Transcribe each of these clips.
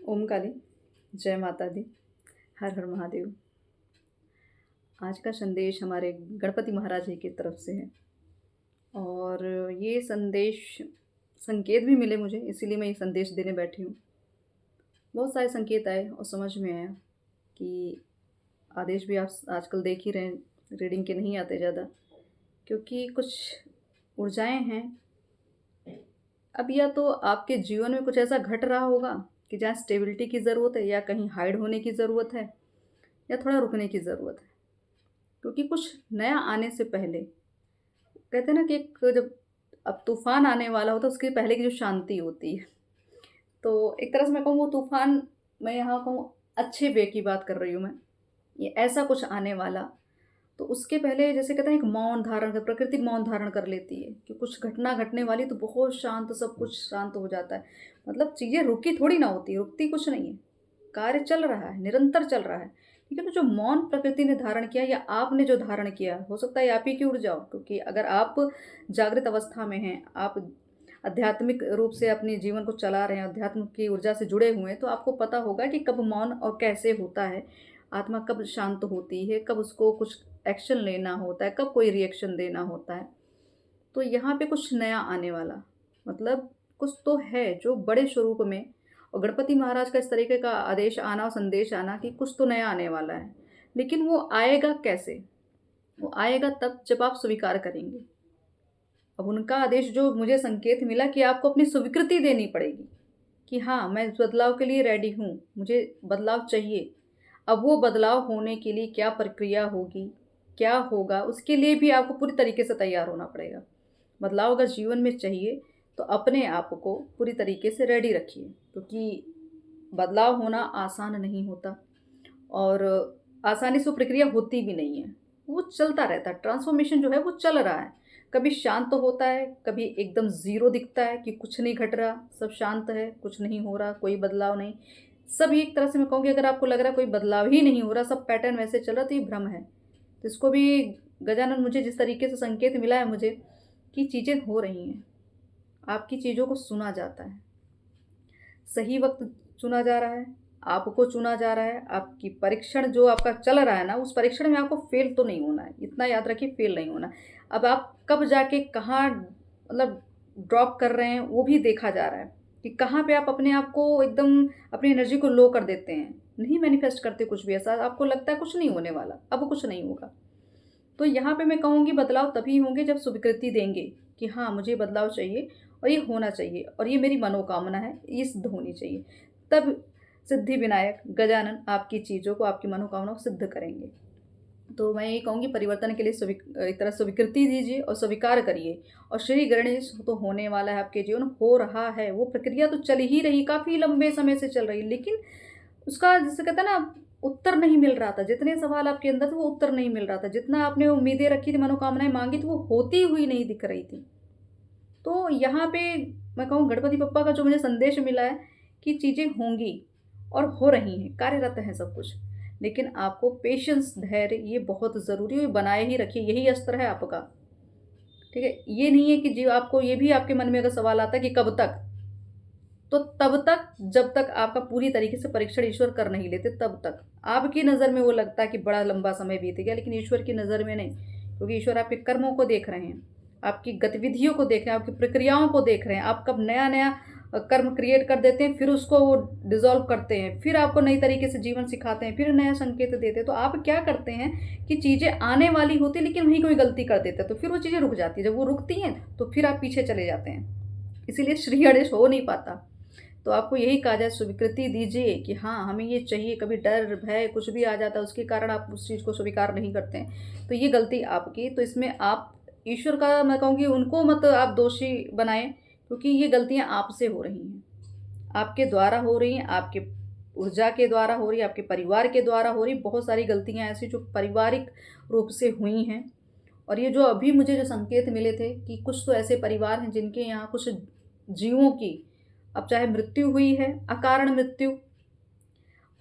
ओम काली, जय माता दी, हर हर महादेव। आज का संदेश हमारे गणपति महाराज जी की तरफ से है और ये संदेश संकेत भी मिले मुझे, इसीलिए मैं ये संदेश देने बैठी हूँ। बहुत सारे संकेत आए और समझ में आया कि आदेश भी आप आजकल देख ही रहे हैं, रीडिंग के नहीं आते ज़्यादा, क्योंकि कुछ ऊर्जाएं हैं। अब या तो आपके जीवन में कुछ ऐसा घट रहा होगा कि जहाँ स्टेबिलिटी की ज़रूरत है, या कहीं हाइड होने की ज़रूरत है, या थोड़ा रुकने की ज़रूरत है। क्योंकि कुछ नया आने से पहले कहते हैं ना कि एक जब अब तूफान आने वाला होता है उसके पहले की जो शांति होती है, तो एक तरह से मैं कहूँ वो तूफान, मैं यहाँ कहूँ अच्छे वे की बात कर रही हूँ मैं, ये ऐसा कुछ आने वाला, तो उसके पहले जैसे कहते हैं एक मौन धारण कर, प्रकृति मौन धारण कर लेती है कि कुछ घटना घटने वाली तो बहुत शांत, सब कुछ शांत हो जाता है। मतलब चीज़ें रुकी थोड़ी ना होती, रुकती कुछ नहीं है, कार्य चल रहा है, निरंतर चल रहा है। ठीक है, तो जो मौन प्रकृति ने धारण किया या आपने जो धारण किया, हो सकता है आप ही की ऊर्जा हो, क्योंकि अगर आप जागृत अवस्था में हैं, आप आध्यात्मिक रूप से अपने जीवन को चला रहे हैं, अध्यात्म की ऊर्जा से जुड़े हुए हैं, तो आपको पता होगा कि कब मौन और कैसे होता है, आत्मा कब शांत होती है, कब उसको कुछ एक्शन लेना होता है, कब कोई रिएक्शन देना होता है। तो यहाँ पे कुछ नया आने वाला, मतलब कुछ तो है जो बड़े स्वरूप में, और गणपति महाराज का इस तरीके का आदेश आना और संदेश आना कि कुछ तो नया आने वाला है। लेकिन वो आएगा कैसे? वो आएगा तब जब आप स्वीकार करेंगे। अब उनका आदेश जो मुझे संकेत मिला कि आपको अपनी स्वीकृति देनी पड़ेगी कि हाँ, मैं इस बदलाव के लिए रेडी हूँ, मुझे बदलाव चाहिए। अब वो बदलाव होने के लिए क्या प्रक्रिया होगी, क्या होगा, उसके लिए भी आपको पूरी तरीके से तैयार होना पड़ेगा। बदलाव अगर जीवन में चाहिए तो अपने आप को पूरी तरीके से रेडी रखिए, क्योंकि बदलाव होना आसान नहीं होता और आसानी से वो प्रक्रिया होती भी नहीं है। वो चलता रहता है, ट्रांसफॉर्मेशन जो है वो चल रहा है। कभी शांत होता है, कभी एकदम ज़ीरो दिखता है कि कुछ नहीं घट रहा, सब शांत है, कुछ नहीं हो रहा, कोई बदलाव नहीं। सब एक तरह से मैं कहूँगी, अगर आपको लग रहा है कोई बदलाव ही नहीं हो रहा, सब पैटर्न वैसे चल रहा, तो ये भ्रम है। तो इसको भी गजानन, मुझे जिस तरीके से संकेत मिला है मुझे कि चीज़ें हो रही हैं, आपकी चीज़ों को सुना जाता है, सही वक्त चुना जा रहा है, आपको चुना जा रहा है। आपकी परीक्षण जो आपका चल रहा है ना, उस परीक्षण में आपको फेल तो नहीं होना है, इतना याद रखिए, फेल नहीं होना। अब आप कब जाके कहाँ मतलब ड्रॉप कर रहे हैं वो भी देखा जा रहा है कि कहाँ पे आप अपने आप को एकदम अपनी एनर्जी को लो कर देते हैं, नहीं मैनिफेस्ट करते कुछ भी ऐसा, आपको लगता है कुछ नहीं होने वाला, अब कुछ नहीं होगा। तो यहाँ पे मैं कहूँगी बदलाव तभी होंगे जब स्वीकृति देंगे कि हाँ, मुझे बदलाव चाहिए और ये होना चाहिए और ये मेरी मनोकामना है, ये सिद्ध होनी चाहिए। तब सिद्धि विनायक गजानन आपकी चीज़ों को, आपकी मनोकामनाओं को सिद्ध करेंगे। तो मैं यही कहूँगी, परिवर्तन के लिए एक तरह स्वीकृति दीजिए और स्वीकार करिए, और श्री गणेश तो होने वाला है, आपके जीवन हो रहा है। वो प्रक्रिया तो चल ही रही, काफ़ी लंबे समय से चल रही, लेकिन उसका जिसे कहते हैं ना, उत्तर नहीं मिल रहा था। जितने सवाल आपके अंदर थे वो उत्तर नहीं मिल रहा था, जितना आपने उम्मीदें रखी थी, मनोकामनाएं मांगी थी, वो होती हुई नहीं दिख रही थी। तो यहाँ पे मैं कहूँ गणपति बप्पा का जो मुझे संदेश मिला है कि चीज़ें होंगी और हो रही हैं, कार्यरत हैं सब कुछ, लेकिन आपको पेशेंस, धैर्य, ये बहुत ज़रूरी है, बनाए ही रखिए, यही अस्त्र है आपका। ठीक है, ये नहीं है कि जी आपको, ये भी आपके मन में अगर सवाल आता है कि कब तक, तो तब तक जब तक आपका पूरी तरीके से परीक्षण ईश्वर कर नहीं लेते, तब तक। आपकी नज़र में वो लगता है कि बड़ा लंबा समय बीत गया, लेकिन ईश्वर की नज़र में नहीं, क्योंकि ईश्वर आपके कर्मों को देख रहे हैं, आपकी गतिविधियों को देख रहे हैं, आपकी प्रक्रियाओं को देख रहे हैं। आप कब नया नया कर्म क्रिएट कर देते हैं, फिर उसको वो डिजॉल्व करते हैं, फिर आपको नई तरीके से जीवन सिखाते हैं, फिर नया संकेत देते हैं। तो आप क्या करते हैं कि चीज़ें आने वाली होती, लेकिन वहीं कोई गलती कर देते हैं, तो फिर वो चीज़ें रुक जाती है। जब वो रुकती हैं तो फिर आप पीछे चले जाते हैं, इसीलिए श्री गणेश हो नहीं पाता। तो आपको यही कहा जाए, स्वीकृति दीजिए कि हाँ, हमें ये चाहिए। कभी डर, भय कुछ भी आ जाता है, उसके कारण आप उस चीज़ को स्वीकार नहीं करते हैं, तो ये गलती आपकी। तो इसमें आप ईश्वर का, मैं कहूँगी उनको मत आप दोषी बनाएं, क्योंकि ये गलतियाँ आपसे हो रही हैं, आपके द्वारा हो रही हैं, आपके ऊर्जा के द्वारा हो रही है, आपके परिवार के द्वारा हो रही। बहुत सारी गलतियाँ ऐसी जो पारिवारिक रूप से हुई हैं, और ये जो अभी मुझे जो संकेत मिले थे कि कुछ तो ऐसे परिवार हैं जिनके यहाँ कुछ जीवों की, अब चाहे मृत्यु हुई है, अकारण मृत्यु,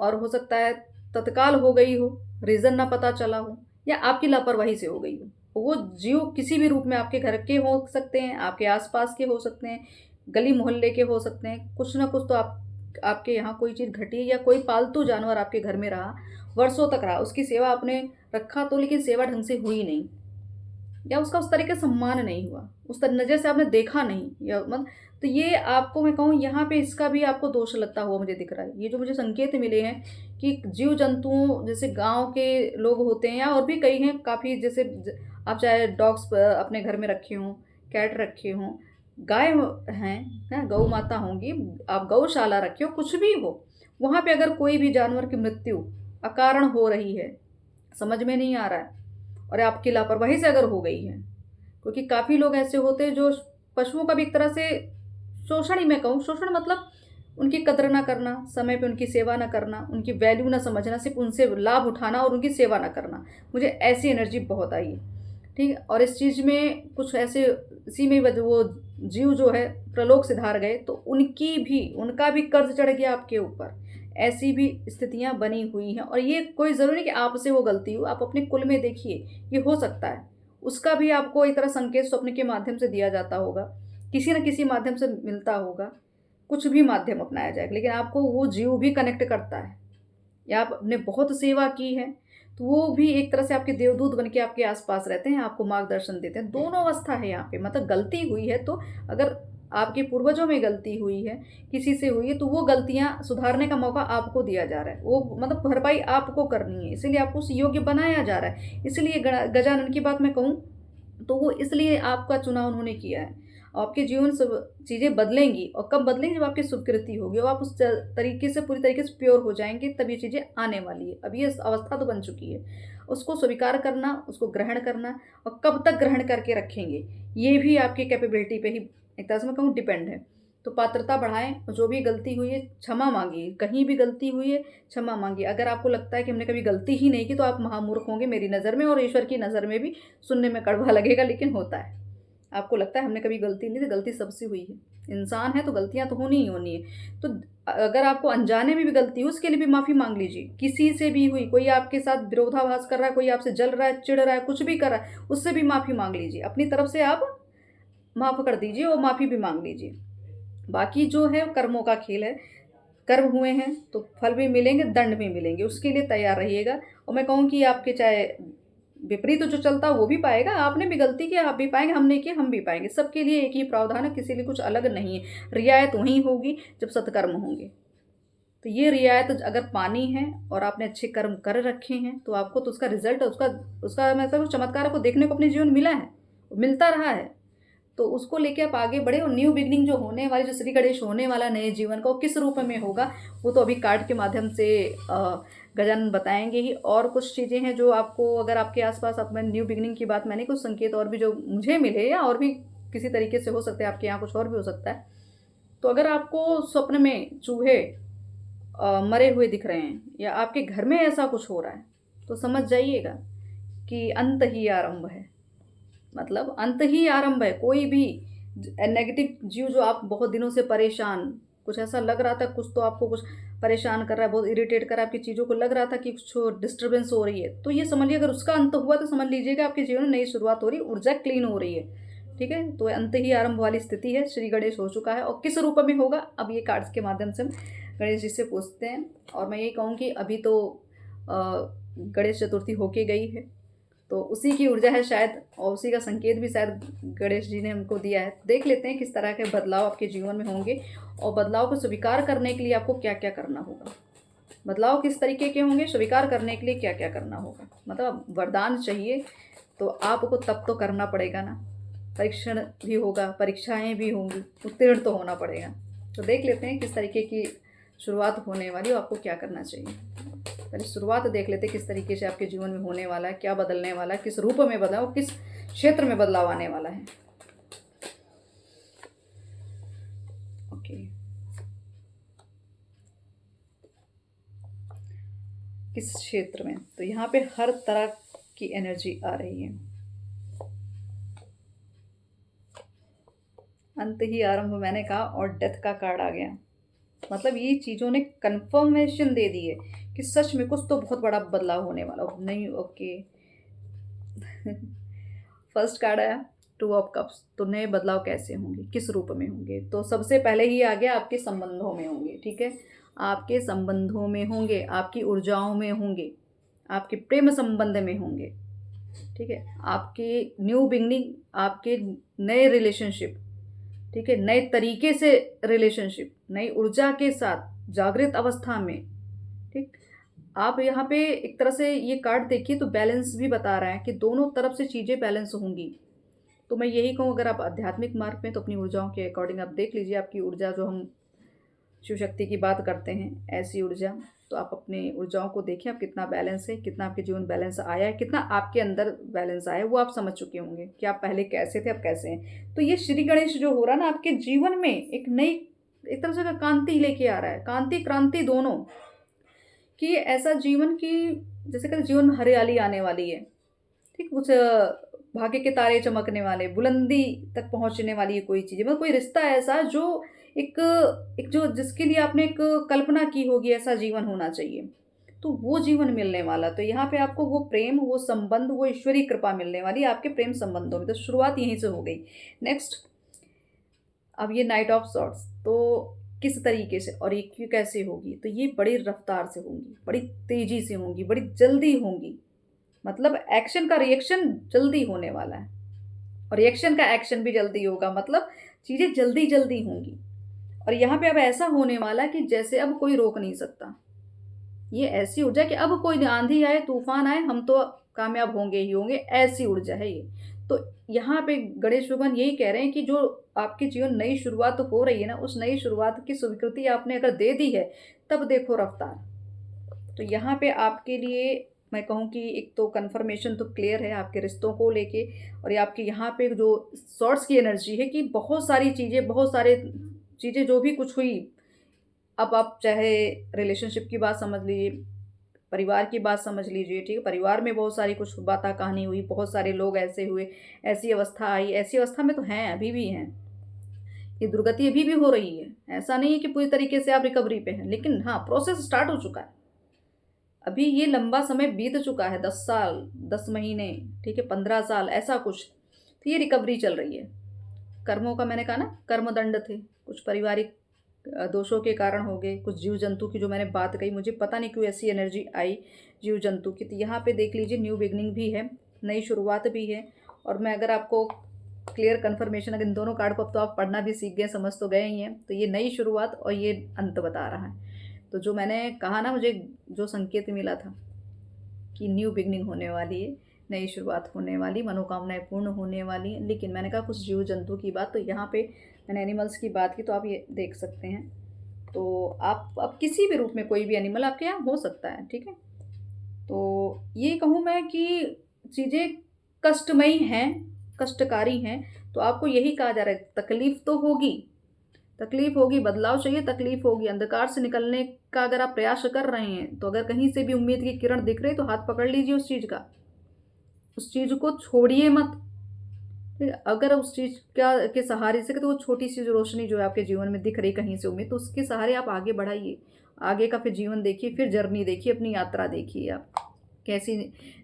और हो सकता है तत्काल हो गई हो, रीज़न ना पता चला हो, या आपकी लापरवाही से हो गई हो। वो जीव किसी भी रूप में आपके घर के हो सकते हैं, आपके आसपास के हो सकते हैं, गली मोहल्ले के हो सकते हैं, कुछ ना कुछ तो आप आपके यहाँ कोई चीज़ घटी या कोई पालतू जानवर आपके घर में रहा, वर्षों तक रहा, उसकी सेवा आपने रखा तो लेकिन सेवा ढंग से हुई नहीं, या उसका उस तरीके से सम्मान नहीं हुआ, उस नज़र से आपने देखा नहीं, या मतलब तो ये आपको मैं कहूँ यहाँ पे इसका भी आपको दोष लगता हुआ मुझे दिख रहा है। ये जो मुझे संकेत मिले हैं कि जीव जंतुओं जैसे गाँव के लोग होते हैं या और भी कई हैं काफ़ी, जैसे आप चाहे डॉग्स अपने घर में रखे हों, कैट रखे हों, गाय हैं, गौ माता होंगी, आप गौशाला रखे हो, कुछ भी हो, वहाँ पे अगर कोई भी जानवर की मृत्यु अकारण हो रही है, समझ में नहीं आ रहा है, और आपकी लापरवाही से अगर हो गई है, क्योंकि काफ़ी लोग ऐसे होते हैं जो पशुओं का भी एक तरह से शोषण ही मैं कहूँ, शोषण मतलब उनकी कदर ना करना, समय पे उनकी सेवा ना करना, उनकी वैल्यू ना समझना, सिर्फ उनसे लाभ उठाना और उनकी सेवा ना करना, मुझे ऐसी एनर्जी बहुत आई है। ठीक है, और इस चीज़ में कुछ ऐसे इसी में वो जीव जो है प्रलोक सिधार गए, तो उनका भी कर्ज चढ़ गया आपके ऊपर। ऐसी भी स्थितियां बनी हुई हैं, और ये कोई ज़रूरी नहीं कि आपसे वो गलती हो, आप अपने कुल में देखिए, ये हो सकता है उसका भी आपको एक तरह संकेत स्वप्न के माध्यम से दिया जाता होगा, किसी न किसी माध्यम से मिलता होगा, कुछ भी माध्यम अपनाया जाएगा, लेकिन आपको वो जीव भी कनेक्ट करता है, या आपने बहुत सेवा की है तो वो भी एक तरह से आपके देवदूत बन के आपके आसपास रहते हैं, आपको मार्गदर्शन देते हैं। दोनों अवस्था है यहाँ पे, मतलब गलती हुई है तो अगर आपके पूर्वजों में गलती हुई है, किसी से हुई है, तो वो गलतियाँ सुधारने का मौका आपको दिया जा रहा है, वो मतलब भरपाई आपको करनी है, इसीलिए आपको उस योग्य बनाया जा रहा है। इसलिए गजानन की बात मैं कहूँ तो वो इसलिए आपका चुनाव उन्होंने किया है। आपके जीवन सब चीज़ें बदलेंगी, और कब बदलेंगी, जब आपकी सुकृति होगी और आप उस तरीके से पूरी तरीके से प्योर हो जाएंगे, तब ये चीज़ें आने वाली है। अब ये अवस्था तो बन चुकी है, उसको स्वीकार करना, उसको ग्रहण करना, और कब तक ग्रहण करके रखेंगे, ये भी आपकी कैपेबिलिटी पे ही एक तरह से मैं कहूँ डिपेंड है। तो पात्रता बढ़ाएं, और जो भी गलती हुई है क्षमा मांगिए, कहीं भी गलती हुई है क्षमा मांगिए। अगर आपको लगता है कि हमने कभी गलती ही नहीं की, तो आप महामूर्ख होंगे मेरी नज़र में, और ईश्वर की नज़र में भी। सुनने में कड़वा लगेगा लेकिन होता है। आपको लगता है हमने कभी गलती नहीं, तो गलती सबसे हुई है, इंसान है तो गलतियां तो होनी ही होनी है। तो अगर आपको अनजाने में भी गलती हो, उसके लिए भी माफ़ी मांग लीजिए, किसी से भी हुई, कोई आपके साथ विरोधाभास कर रहा है, कोई आपसे जल रहा है, चिढ़ रहा है, कुछ भी कर रहा है, उससे भी माफ़ी मांग लीजिए, अपनी तरफ से आप माफ़ कर दीजिए और माफ़ी भी मांग लीजिए। बाकी जो है कर्मों का खेल है, कर्म हुए हैं तो फल भी मिलेंगे, दंड भी मिलेंगे, उसके लिए तैयार रहिएगा। और मैं कहूँ कि आपके चाहे विपरीत जो चलता है वो भी पाएगा, आपने भी गलती की आप भी पाएंगे, हमने किया हम भी पाएंगे, सबके लिए एक ही प्रावधान है, किसी लिए कुछ अलग नहीं है। रियायत वहीं होगी जब सत्कर्म होंगे। तो ये रियायत अगर पानी है और आपने अच्छे कर्म कर रखे हैं, तो आपको तो उसका रिजल्ट, उसका उसका मतलब चमत्कार आपको देखने को अपने जीवन मिला है, मिलता रहा है। तो उसको लेके आप आगे बढ़े, और न्यू बिगनिंग जो होने वाली, जो श्री गणेश होने वाला नए जीवन का, वो किस रूप में होगा, वो तो अभी कार्ड के माध्यम से गजानन बताएंगे ही। और कुछ चीज़ें हैं जो आपको, अगर आपके आसपास, अब मैं न्यू बिगनिंग की बात, मैंने कुछ संकेत और भी जो मुझे मिले, या और भी किसी तरीके से हो सकते हैं, आपके यहाँ कुछ और भी हो सकता है। तो अगर आपको स्वप्न में चूहे मरे हुए दिख रहे हैं, या आपके घर में ऐसा कुछ हो रहा है, तो समझ जाइएगा कि अंत ही आरंभ है, मतलब अंत ही आरंभ है। कोई भी नेगेटिव जीव जो आप बहुत दिनों से परेशान, कुछ ऐसा लग रहा था, कुछ तो आपको कुछ परेशान कर रहा है, बहुत इरिटेट कर रहा है, आपकी चीज़ों को लग रहा था कि कुछ डिस्टर्बेंस हो रही है, तो ये समझिए अगर उसका अंत हुआ तो समझ लीजिएगा आपके जीवन में नई शुरुआत हो रही है, ऊर्जा क्लीन हो रही है। ठीक है, तो अंत ही आरंभ वाली स्थिति है, श्री गणेश हो चुका है। और किस रूप में होगा, अब ये कार्ड्स के माध्यम से हम गणेश जी से पूछते हैं। और मैं यही कहूँ कि अभी तो गणेश चतुर्थी होके गई है, तो उसी की ऊर्जा है शायद, और उसी का संकेत भी शायद गणेश जी ने हमको दिया है। देख लेते हैं किस तरह के बदलाव आपके जीवन में होंगे, और बदलाव को स्वीकार करने के लिए आपको क्या क्या करना होगा, बदलाव किस तरीके के होंगे, स्वीकार करने के लिए क्या क्या करना होगा। मतलब वरदान चाहिए तो आपको तब तो करना पड़ेगा ना, परीक्षण भी होगा, परीक्षाएं भी होंगी, उत्तीर्ण तो होना पड़ेगा। तो देख लेते हैं किस तरीके की शुरुआत होने वाली है, आपको क्या करना चाहिए। पहले शुरुआत देख लेते हैं किस तरीके से आपके जीवन में होने वाला है, क्या बदलने वाला है, किस रूप में बदलाव, किस क्षेत्र में बदलाव आने वाला है। ओके, किस क्षेत्र में, तो यहाँ पे हर तरह की एनर्जी आ रही है। अंत ही आरंभ मैंने कहा, और डेथ का कार्ड आ गया, मतलब ये चीज़ों ने कंफर्मेशन दे दी है कि सच में कुछ तो बहुत बड़ा बदलाव होने वाला नहीं। ओके फर्स्ट कार्ड आया टू ऑफ कप्स, तो नए बदलाव कैसे होंगे, किस रूप में होंगे? तो सबसे पहले ही आ गया आपके संबंधों में होंगे, ठीक है? आपके संबंधों में होंगे, आपकी ऊर्जाओं में होंगे, आपके प्रेम संबंध में होंगे, ठीक है? आपकी न्यू बिगनिंग, आपके नए रिलेशनशिप, ठीक है? नए तरीके से रिलेशनशिप, नई ऊर्जा के साथ, जागृत अवस्था में, ठीक? आप यहाँ पे एक तरह से ये कार्ड देखिए तो बैलेंस भी बता रहा है कि दोनों तरफ से चीज़ें बैलेंस होंगी। तो मैं यही कहूँ, अगर आप आध्यात्मिक मार्ग में, तो अपनी ऊर्जाओं के अकॉर्डिंग आप देख लीजिए आपकी ऊर्जा, जो हम शिव शक्ति की बात करते हैं, ऐसी ऊर्जा। तो आप अपनी ऊर्जाओं को देखें, आप कितना बैलेंस है, कितना आपके जीवन बैलेंस आया है, कितना आपके अंदर बैलेंस आया है, वो आप समझ चुके होंगे कि आप पहले कैसे थे, अब कैसे हैं। तो ये श्री गणेश जो हो रहा है ना, आपके जीवन में एक नई, एक तरह से कांति लेके आ रहा है, कांति क्रांति दोनों, कि ऐसा जीवन की, जैसे कहते हैं जीवन में हरियाली आने वाली है, ठीक? कुछ भाग्य के तारे चमकने वाले, बुलंदी तक पहुंचने वाली है कोई चीज़, मतलब कोई रिश्ता ऐसा जो एक एक जो जिसके लिए आपने एक कल्पना की होगी, ऐसा जीवन होना चाहिए, तो वो जीवन मिलने वाला। तो यहाँ पे आपको वो प्रेम, वो संबंध, वो ईश्वरीय कृपा मिलने वाली है आपके प्रेम संबंधों में। तो शुरुआत यहीं से हो गई। नेक्स्ट, अब ये नाइट ऑफ सॉर्ट्स, तो किस तरीके से और ये क्यों कैसे होगी? तो ये बड़ी रफ्तार से होंगी, बड़ी तेजी से होंगी, बड़ी जल्दी होंगी। मतलब एक्शन का रिएक्शन जल्दी होने वाला है, और रिएक्शन का एक्शन भी जल्दी होगा, मतलब चीज़ें जल्दी जल्दी होंगी। और यहाँ पे अब ऐसा होने वाला है कि जैसे अब कोई रोक नहीं सकता। ये ऐसी ऊर्जा है कि अब कोई आंधी आए, तूफान आए, हम तो कामयाब होंगे ही होंगे, ऐसी ऊर्जा है ये। तो यहाँ पे गणेश भगवान यही कह रहे हैं कि जो आपके जीवन नई शुरुआत हो रही है ना, उस नई शुरुआत की स्वीकृति आपने अगर दे दी है, तब देखो रफ्तार। तो यहाँ पे आपके लिए मैं कहूँ कि एक तो कन्फर्मेशन तो क्लियर है आपके रिश्तों को लेके, और ये आपके यहाँ पे जो सॉर्ट्स की एनर्जी है कि बहुत सारी चीज़ें, बहुत सारे चीज़ें जो भी कुछ हुई, अब आप चाहे रिलेशनशिप की बात समझ लीजिए, परिवार की बात समझ लीजिए, ठीक है? परिवार में बहुत सारी कुछ बाता कहानी हुई, बहुत सारे लोग ऐसे हुए, ऐसी अवस्था आई, ऐसी अवस्था में तो हैं, अभी भी हैं। ये दुर्गति अभी भी हो रही है, ऐसा नहीं है कि पूरी तरीके से आप रिकवरी पे हैं, लेकिन हाँ, प्रोसेस स्टार्ट हो चुका है। अभी ये लंबा समय बीत चुका है, 10 साल, 10 महीने, ठीक है, 15 साल, ऐसा कुछ। तो ये रिकवरी चल रही है। कर्मों का मैंने कहा ना, कर्मदंड थे, कुछ पारिवारिक दोषों के कारण हो गए, कुछ जीव जंतु की जो मैंने बात कही, मुझे पता नहीं क्यों ऐसी एनर्जी आई जीव जंतु की। तो यहाँ पे देख लीजिए, न्यू बिगनिंग भी है, नई शुरुआत भी है। और मैं अगर आपको क्लियर कन्फर्मेशन, अगर इन दोनों कार्ड को अब तो आप पढ़ना भी सीख गए, समझ तो गए ही हैं, तो ये नई शुरुआत और ये अंत बता रहा है। तो जो मैंने कहा ना, मुझे जो संकेत मिला था कि न्यू बिगनिंग होने वाली है, नई शुरुआत होने वाली, मनोकामनाएं पूर्ण होने वाली हैं। लेकिन मैंने कहा कुछ जीव जंतु की बात, तो यहाँ पे मैंने एनिमल्स की बात की, तो आप ये देख सकते हैं। तो आप अब किसी भी रूप में कोई भी एनिमल आपके यहाँ हो सकता है, ठीक है? तो ये कहूँ मैं कि चीज़ें कष्टमयी हैं, कष्टकारी हैं, तो आपको यही कहा जा रहा है, तकलीफ तो होगी, तकलीफ होगी, बदलाव चाहिए, तकलीफ होगी। अंधकार से निकलने का अगर आप प्रयास कर रहे हैं, तो अगर कहीं से भी उम्मीद की किरण दिख रही, तो हाथ पकड़ लीजिए उस चीज़ का, उस चीज़ को छोड़िए मत, ठीक है? अगर उस चीज़ का के सहारे से, तो वो छोटी सी जो रोशनी जो है आपके जीवन में दिख रही कहीं से उम्मीद, तो उसके सहारे आप आगे बढ़ाइए, आगे का फिर जीवन देखिए, फिर जर्नी देखिए, अपनी यात्रा देखिए आप, कैसी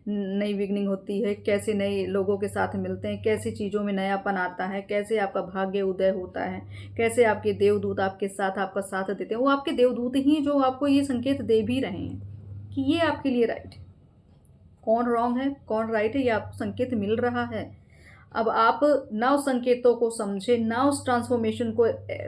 नई बिगनिंग होती है, कैसे नए लोगों के साथ मिलते हैं, कैसी चीज़ों में नयापन आता है, कैसे आपका भाग्य उदय होता है, कैसे आपके देवदूत आपके साथ, आपका साथ देते हैं। वो आपके देवदूत ही जो आपको ये संकेत दे भी रहे हैं कि ये आपके लिए राइट है। कौन रॉन्ग है, कौन राइट है, ये आपको संकेत मिल रहा है। अब आप ना उस संकेतों को समझे, ना उस ट्रांसफॉर्मेशन को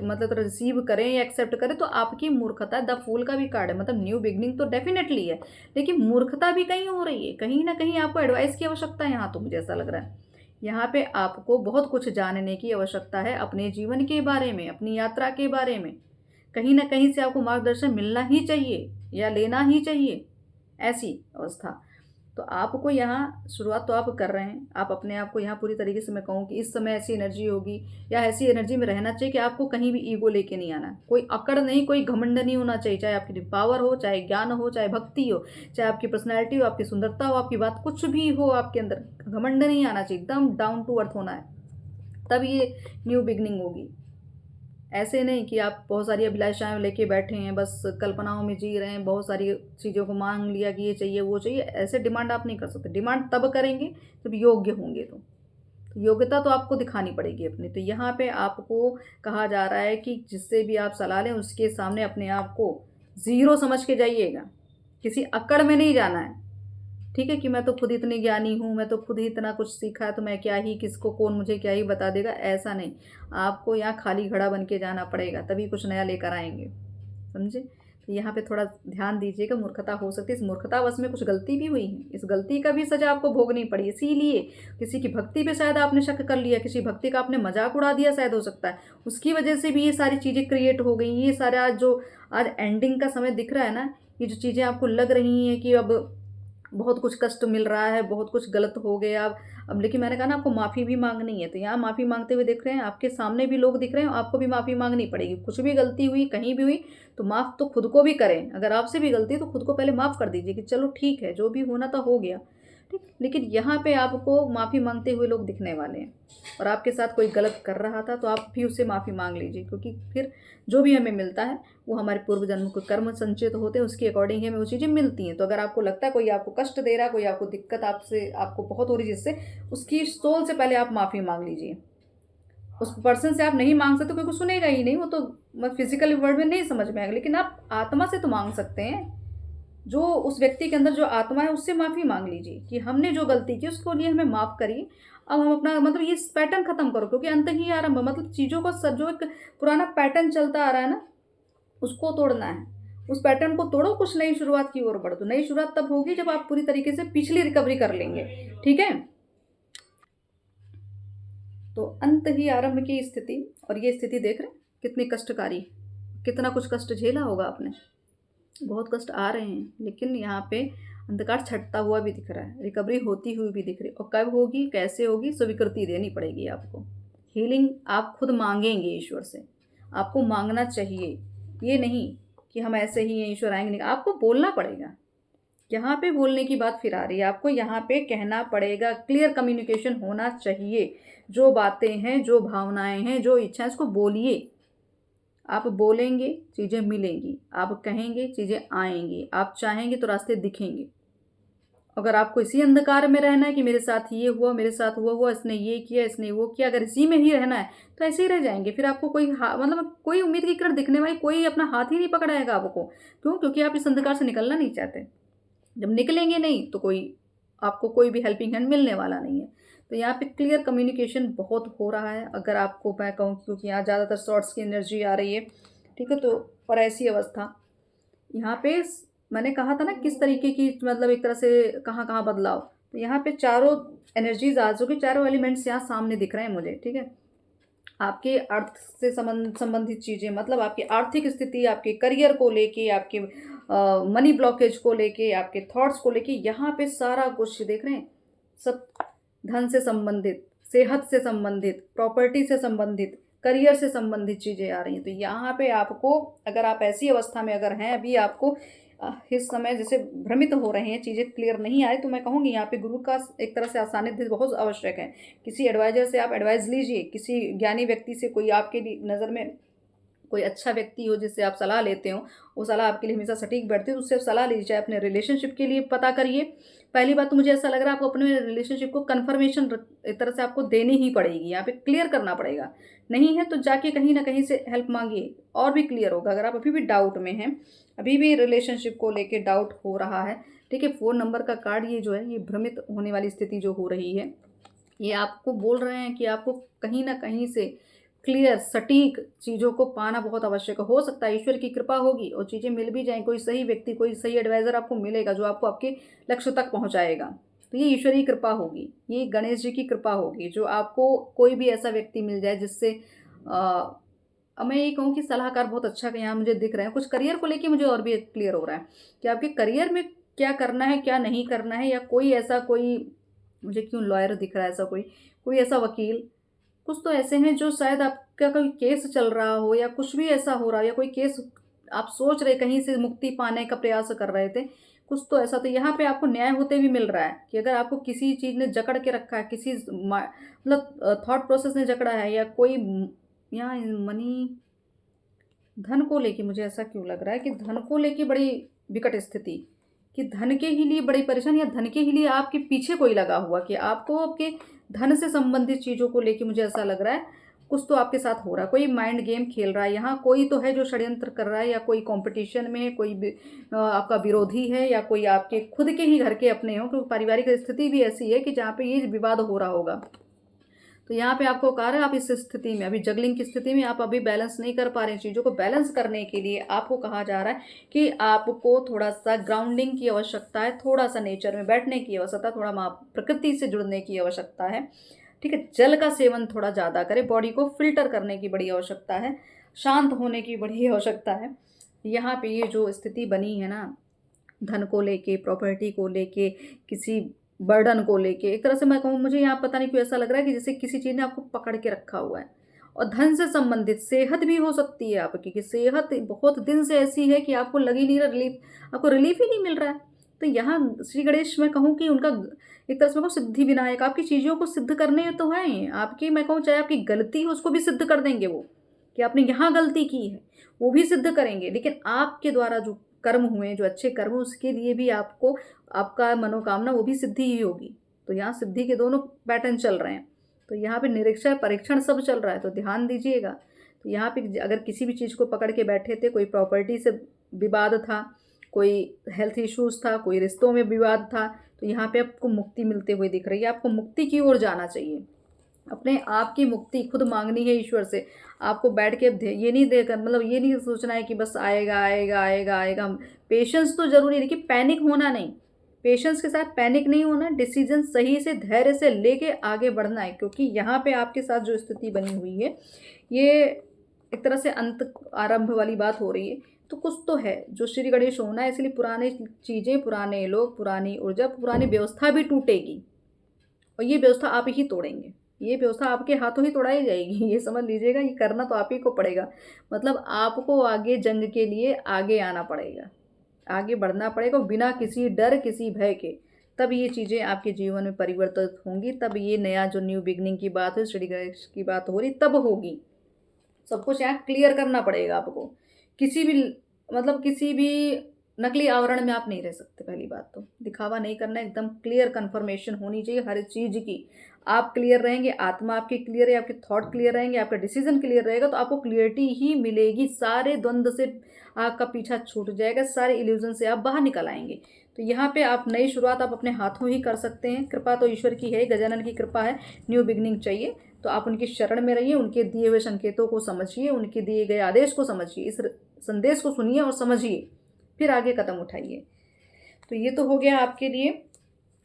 मतलब रिसीव करें या एक्सेप्ट करें, तो आपकी मूर्खता है। द फूल का भी कार्ड है, मतलब न्यू बिगनिंग तो डेफिनेटली है, लेकिन मूर्खता भी कहीं हो रही है, कहीं ना कहीं आपको एडवाइस की आवश्यकता है। यहाँ तो मुझे ऐसा लग रहा है, यहाँ पे आपको बहुत कुछ जानने की आवश्यकता है अपने जीवन के बारे में, अपनी यात्रा के बारे में। कहीं ना कहीं से आपको मार्गदर्शन मिलना ही चाहिए या लेना ही चाहिए, ऐसी अवस्था। तो आपको यहाँ शुरुआत तो आप कर रहे हैं, आप अपने आप को यहाँ पूरी तरीके से, मैं कहूँ कि इस समय ऐसी एनर्जी होगी या ऐसी एनर्जी में रहना चाहिए कि आपको कहीं भी ईगो लेके नहीं आना, कोई अकड़ नहीं, कोई घमंड नहीं होना चाहिए, चाहे आपकी पावर हो, चाहे ज्ञान हो, चाहे भक्ति हो, चाहे आपकी पर्सनैलिटी हो, आपकी सुंदरता हो, आपकी बात कुछ भी हो, आपके अंदर घमंड नहीं आना चाहिए, एकदम डाउन टू अर्थ होना है, तब ये न्यू बिगनिंग होगी। ऐसे नहीं कि आप बहुत सारी अभिलाषाएं लेके बैठे हैं, बस कल्पनाओं में जी रहे हैं, बहुत सारी चीज़ों को मांग लिया कि ये चाहिए वो चाहिए, ऐसे डिमांड आप नहीं कर सकते। डिमांड तब करेंगे जब योग्य होंगे, तो तो योग्यता तो आपको दिखानी पड़ेगी अपनी। तो यहाँ पे आपको कहा जा रहा है कि जिससे भी आप सलाह लें उसके सामने अपने आप को ज़ीरो समझ के जाइएगा, किसी अक्कड़ में नहीं जाना है, ठीक है, कि मैं तो खुद इतनी ज्ञानी हूँ, मैं तो खुद ही इतना कुछ सीखा है, तो मैं क्या ही, किसको कौन मुझे क्या ही बता देगा, ऐसा नहीं। आपको यहाँ खाली घड़ा बन के जाना पड़ेगा, तभी कुछ नया लेकर आएंगे, समझे। तो यहाँ पे थोड़ा ध्यान दीजिएगा, मूर्खता हो सकती है, इस मूर्खतावश में कुछ गलती भी हुई है, इस गलती का भी सजा आपको भोगनी पड़ी, इसीलिए किसी की भक्ति पे शायद आपने शक कर लिया, किसी भक्ति का आपने मजाक उड़ा दिया, शायद हो सकता है उसकी वजह से भी ये सारी चीज़ें क्रिएट हो गई। ये सारा जो आज एंडिंग का समय दिख रहा है ना, ये जो चीज़ें आपको लग रही हैं कि अब बहुत कुछ कष्ट मिल रहा है, बहुत कुछ गलत हो गया अब, लेकिन मैंने कहा ना आपको माफ़ी भी मांगनी है, तो यहाँ माफ़ी मांगते हुए दिख रहे हैं, आपके सामने भी लोग दिख रहे हैं, आपको भी माफ़ी मांगनी पड़ेगी। कुछ भी गलती हुई, कहीं भी हुई, तो माफ़ तो खुद को भी करें। अगर आपसे भी गलती है तो खुद को पहले माफ़ कर दीजिए कि चलो ठीक है, जो भी होना था हो गया, ठीक। लेकिन यहाँ पे आपको माफ़ी मांगते हुए लोग दिखने वाले हैं, और आपके साथ कोई गलत कर रहा था तो आप भी उससे माफ़ी मांग लीजिए, क्योंकि फिर जो भी हमें मिलता है वो हमारे पूर्व जन्म के कर्म संचित होते हैं, उसके अकॉर्डिंग हमें वो चीज़ें मिलती हैं। तो अगर आपको लगता है कोई आपको कष्ट दे रहा है, कोई आपको दिक्कत आपसे आपको बहुत हो रही है जिससे, उसकी सोल से पहले आप माफ़ी मांग लीजिए। उस पर्सन से आप नहीं मांग सकते क्योंकि सुनेगा ही नहीं, वो तो फिजिकल वर्ड में नहीं समझ में आएगा, लेकिन आप आत्मा से तो मांग सकते हैं। जो उस व्यक्ति के अंदर जो आत्मा है उससे माफ़ी मांग लीजिए कि हमने जो गलती की उसको लिए हमें माफ़ करिए। अब हम अपना मतलब ये पैटर्न खत्म करो, क्योंकि अंत ही आरंभ, मतलब चीज़ों का जो एक पुराना पैटर्न चलता आ रहा है ना, उसको तोड़ना है। उस पैटर्न को तोड़ो, कुछ नई शुरुआत की ओर बढ़ो। तो नई शुरुआत तब होगी जब आप पूरी तरीके से पिछली रिकवरी कर लेंगे, ठीक है। तो अंत ही आरंभ की स्थिति, और ये स्थिति देख रहे हैं कितनी कष्टकारी, कितना कुछ कष्ट झेला होगा आपने, बहुत कष्ट आ रहे हैं, लेकिन यहाँ पे अंधकार छटता हुआ भी दिख रहा है, रिकवरी होती हुई भी दिख रही है। और कब होगी, कैसे होगी, स्वीकृति देनी पड़ेगी आपको। हीलिंग आप खुद मांगेंगे ईश्वर से, आपको मांगना चाहिए, ये नहीं कि हम ऐसे ही हैं ईश्वर आएंगे नहीं, आपको बोलना पड़ेगा। यहाँ पे बोलने की बात फिर आ रही है, आपको यहाँ पे कहना पड़ेगा, क्लियर कम्युनिकेशन होना चाहिए। जो बातें हैं, जो भावनाएं हैं, जो इच्छा है, उसको बोलिए। आप बोलेंगे चीज़ें मिलेंगी, आप कहेंगे चीज़ें आएंगी, आप चाहेंगे तो रास्ते दिखेंगे। अगर आपको इसी अंधकार में रहना है कि मेरे साथ ये हुआ, मेरे साथ हुआ, इसने ये किया, इसने वो किया, अगर इसी में ही रहना है तो ऐसे ही रह जाएंगे। फिर आपको कोई मतलब कोई उम्मीद की किरण दिखने वाली, कोई अपना हाथ ही नहीं पकड़ाएगा आपको। क्यों? क्योंकि आप इस अंधकार से निकलना नहीं चाहते। जब निकलेंगे नहीं तो कोई आपको कोई भी हेल्पिंग हैंड मिलने वाला नहीं है। तो यहाँ पे क्लियर कम्युनिकेशन बहुत हो रहा है। अगर आपको मैं कहूँ, क्योंकि यहाँ ज़्यादातर शॉर्ट्स की एनर्जी आ रही है, ठीक है, तो और ऐसी अवस्था यहाँ पे मैंने कहा था ना किस तरीके की, मतलब एक तरह से कहाँ कहाँ बदलाव। तो यहाँ पे चारों एनर्जीज आ चुकी, चारों एलिमेंट्स यहाँ सामने दिख रहे हैं मुझे, ठीक है। आपके अर्थ से संबंधित चीज़ें, मतलब आपकी आर्थिक स्थिति, आपके करियर को लेके, आपके मनी ब्लॉकेज को लेके, आपके थॉट्स को लेके, यहाँ पे सारा कुछ देख रहे हैं। सब धन से संबंधित, सेहत से संबंधित, प्रॉपर्टी से संबंधित, करियर से संबंधित चीज़ें आ रही हैं। तो यहाँ पे आपको, अगर आप ऐसी अवस्था में अगर हैं अभी, आपको इस समय जैसे भ्रमित हो रहे हैं, चीज़ें क्लियर नहीं आए, तो मैं कहूँगी यहाँ पे गुरु का एक तरह से सानिध्य बहुत आवश्यक है। किसी एडवाइजर से आप एडवाइस लीजिए, किसी ज्ञानी व्यक्ति से, कोई आपके नज़र में कोई अच्छा व्यक्ति हो जिससे आप सलाह लेते हो, वो सलाह आपके लिए हमेशा सटीक बैठती है, तो उससे सलाह लीजिए। चाहे अपने रिलेशनशिप के लिए पता करिए। पहली बात तो मुझे ऐसा लग रहा है आपको अपने रिलेशनशिप को कन्फर्मेशन एक तरह से आपको देनी ही पड़ेगी, यहाँ पे क्लियर करना पड़ेगा। नहीं है तो जाके कहीं ना कहीं से हेल्प मांगिए, और भी क्लियर होगा। अगर आप अभी भी डाउट में हैं, अभी भी रिलेशनशिप को लेके डाउट हो रहा है, ठीक है, 4 नंबर का कार्ड ये जो है, ये भ्रमित होने वाली स्थिति जो हो रही है, ये आपको बोल रहे हैं कि आपको कहीं ना कहीं से क्लियर सटीक चीज़ों को पाना बहुत आवश्यक है। हो सकता है ईश्वर की कृपा होगी और चीज़ें मिल भी जाएं, कोई सही व्यक्ति, कोई सही एडवाइज़र आपको मिलेगा जो आपको आपके लक्ष्य तक पहुंचाएगा। तो ये ईश्वरीय कृपा होगी, ये गणेश जी की कृपा होगी, जो आपको कोई भी ऐसा व्यक्ति मिल जाए जिससे अब मैं ये कहूँ कि सलाहकार बहुत अच्छा यहाँ मुझे दिख रहे हैं। कुछ करियर को लेके मुझे और भी क्लियर हो रहा है कि आपके करियर में क्या करना है, क्या नहीं करना है, या कोई ऐसा कोई, मुझे क्यों लॉयर दिख रहा है, ऐसा कोई कोई ऐसा वकील, कुछ तो ऐसे हैं जो शायद आपका कोई केस चल रहा हो, या कुछ भी ऐसा हो रहा हो, या कोई केस आप सोच रहे कहीं से मुक्ति पाने का प्रयास कर रहे थे, कुछ तो ऐसा। तो यहाँ पे आपको न्याय होते भी मिल रहा है कि अगर आपको किसी चीज़ ने जकड़ के रखा है, किसी मतलब थॉट प्रोसेस ने जकड़ा है, या कोई यहाँ मनी, धन को लेके मुझे ऐसा क्यों लग रहा है कि धन को लेके बड़ी विकट स्थिति, कि धन के ही लिए बड़ी परेशानी या धन के ही लिए आपके पीछे कोई लगा हुआ, कि आपको आपके धन से संबंधित चीज़ों को लेके मुझे ऐसा लग रहा है कुछ तो आपके साथ हो रहा है। कोई माइंड गेम खेल रहा है यहाँ, कोई तो है जो षड्यंत्र कर रहा है, या कोई कंपटीशन में है, कोई आपका विरोधी है, या कोई आपके खुद के ही घर के अपने हो, क्योंकि पारिवारिक स्थिति भी ऐसी है कि जहाँ पे ये विवाद हो रहा होगा। तो यहाँ पे आपको कहा है आप इस स्थिति में, अभी जगलिंग की स्थिति में आप अभी बैलेंस नहीं कर पा रहे हैं। चीज़ों को बैलेंस करने के लिए आपको कहा जा रहा है कि आपको थोड़ा सा ग्राउंडिंग की आवश्यकता है, थोड़ा सा नेचर में बैठने की आवश्यकता, थोड़ा प्रकृति से जुड़ने की आवश्यकता है। ठीक है, जल का सेवन थोड़ा ज़्यादा करें, बॉडी को फिल्टर करने की बड़ी आवश्यकता है, शांत होने की बड़ी आवश्यकता है। यहाँ पे ये जो स्थिति बनी है ना, धन को लेके, प्रॉपर्टी को लेके, किसी बर्डन को लेके, एक तरह से मैं कहूँ, मुझे यहाँ पता नहीं क्यों ऐसा लग रहा है कि जैसे किसी चीज़ ने आपको पकड़ के रखा हुआ है। और धन से संबंधित सेहत भी हो सकती है आपकी, कि सेहत बहुत दिन से ऐसी है कि आपको लग ही नहीं रहा, आपको रिलीफ ही नहीं मिल रहा है। तो यहाँ श्री गणेश मैं कहूँ कि उनका एक तरह से मैं कहूँ सिद्धि विनायक, आपकी चीज़ों को सिद्ध करने तो हैं आपकी, मैं कहूँ चाहे आपकी गलती हो उसको भी सिद्ध कर देंगे वो, कि आपने यहाँ गलती की है वो भी सिद्ध करेंगे। लेकिन आपके द्वारा जो कर्म हुए, जो अच्छे कर्म, उसके लिए भी आपको आपका मनोकामना वो भी सिद्धि ही होगी। तो यहाँ सिद्धि के दोनों पैटर्न चल रहे हैं। तो यहाँ पे निरीक्षण परीक्षण सब चल रहा है, तो ध्यान दीजिएगा। तो यहाँ पे अगर किसी भी चीज़ को पकड़ के बैठे थे, कोई प्रॉपर्टी से विवाद था, कोई हेल्थ इश्यूज था, कोई रिश्तों में विवाद था, तो यहाँ पे आपको मुक्ति मिलते हुए दिख रही है। आपको मुक्ति की ओर जाना चाहिए, अपने आप की मुक्ति खुद मांगनी है ईश्वर से। आपको बैठ के ये नहीं देकर, मतलब ये नहीं सोचना है कि बस आएगा आएगा आएगा आएगा। पेशेंस तो जरूरी है, लेकिन पैनिक होना नहीं, पेशेंस के साथ पैनिक नहीं होना, डिसीजन सही से धैर्य से लेके आगे बढ़ना है। क्योंकि यहाँ पे आपके साथ जो स्थिति बनी हुई है, ये एक तरह से अंत आरंभ वाली बात हो रही है। तो कुछ तो है जो श्री गणेश होना है, इसलिए पुरानी चीज़ें, पुराने लोग, पुरानी ऊर्जा, पुरानी व्यवस्था भी टूटेगी, और ये व्यवस्था आप ही तोड़ेंगे। ये व्यवस्था आपके हाथों ही तोड़ाई जाएगी, ये समझ लीजिएगा। ये करना तो आप ही को पड़ेगा, मतलब आपको आगे जंग के लिए आगे आना पड़ेगा, आगे बढ़ना पड़ेगा बिना किसी डर, किसी भय के। तब ये चीज़ें आपके जीवन में परिवर्तित होंगी, तब ये नया जो न्यू बिगनिंग की बात है, श्री गणेश की बात हो रही, तब होगी। सब कुछ यहाँ क्लियर करना पड़ेगा आपको। किसी भी मतलब किसी भी नकली आवरण में आप नहीं रह सकते। पहली बात तो दिखावा नहीं करना, एकदम क्लियर कन्फर्मेशन होनी चाहिए हर चीज़ की। आप क्लियर रहेंगे, आत्मा आपकी क्लियर है, आपके थॉट क्लियर रहेंगे, आपका डिसीजन क्लियर रहेगा, तो आपको क्लियरिटी ही मिलेगी। सारे द्वंद्व से आपका पीछा छूट जाएगा, सारे इल्यूजन से आप बाहर निकल आएंगे। तो यहाँ पे आप नई शुरुआत आप अपने हाथों ही कर सकते हैं। कृपा तो ईश्वर की है, गजानन की कृपा है। न्यू बिगनिंग चाहिए तो आप उनकी शरण में रहिए, उनके दिए हुए संकेतों को समझिए, उनके दिए गए आदेश को समझिए, इस संदेश को सुनिए और समझिए, फिर आगे कदम उठाइए। तो ये तो हो गया आपके लिए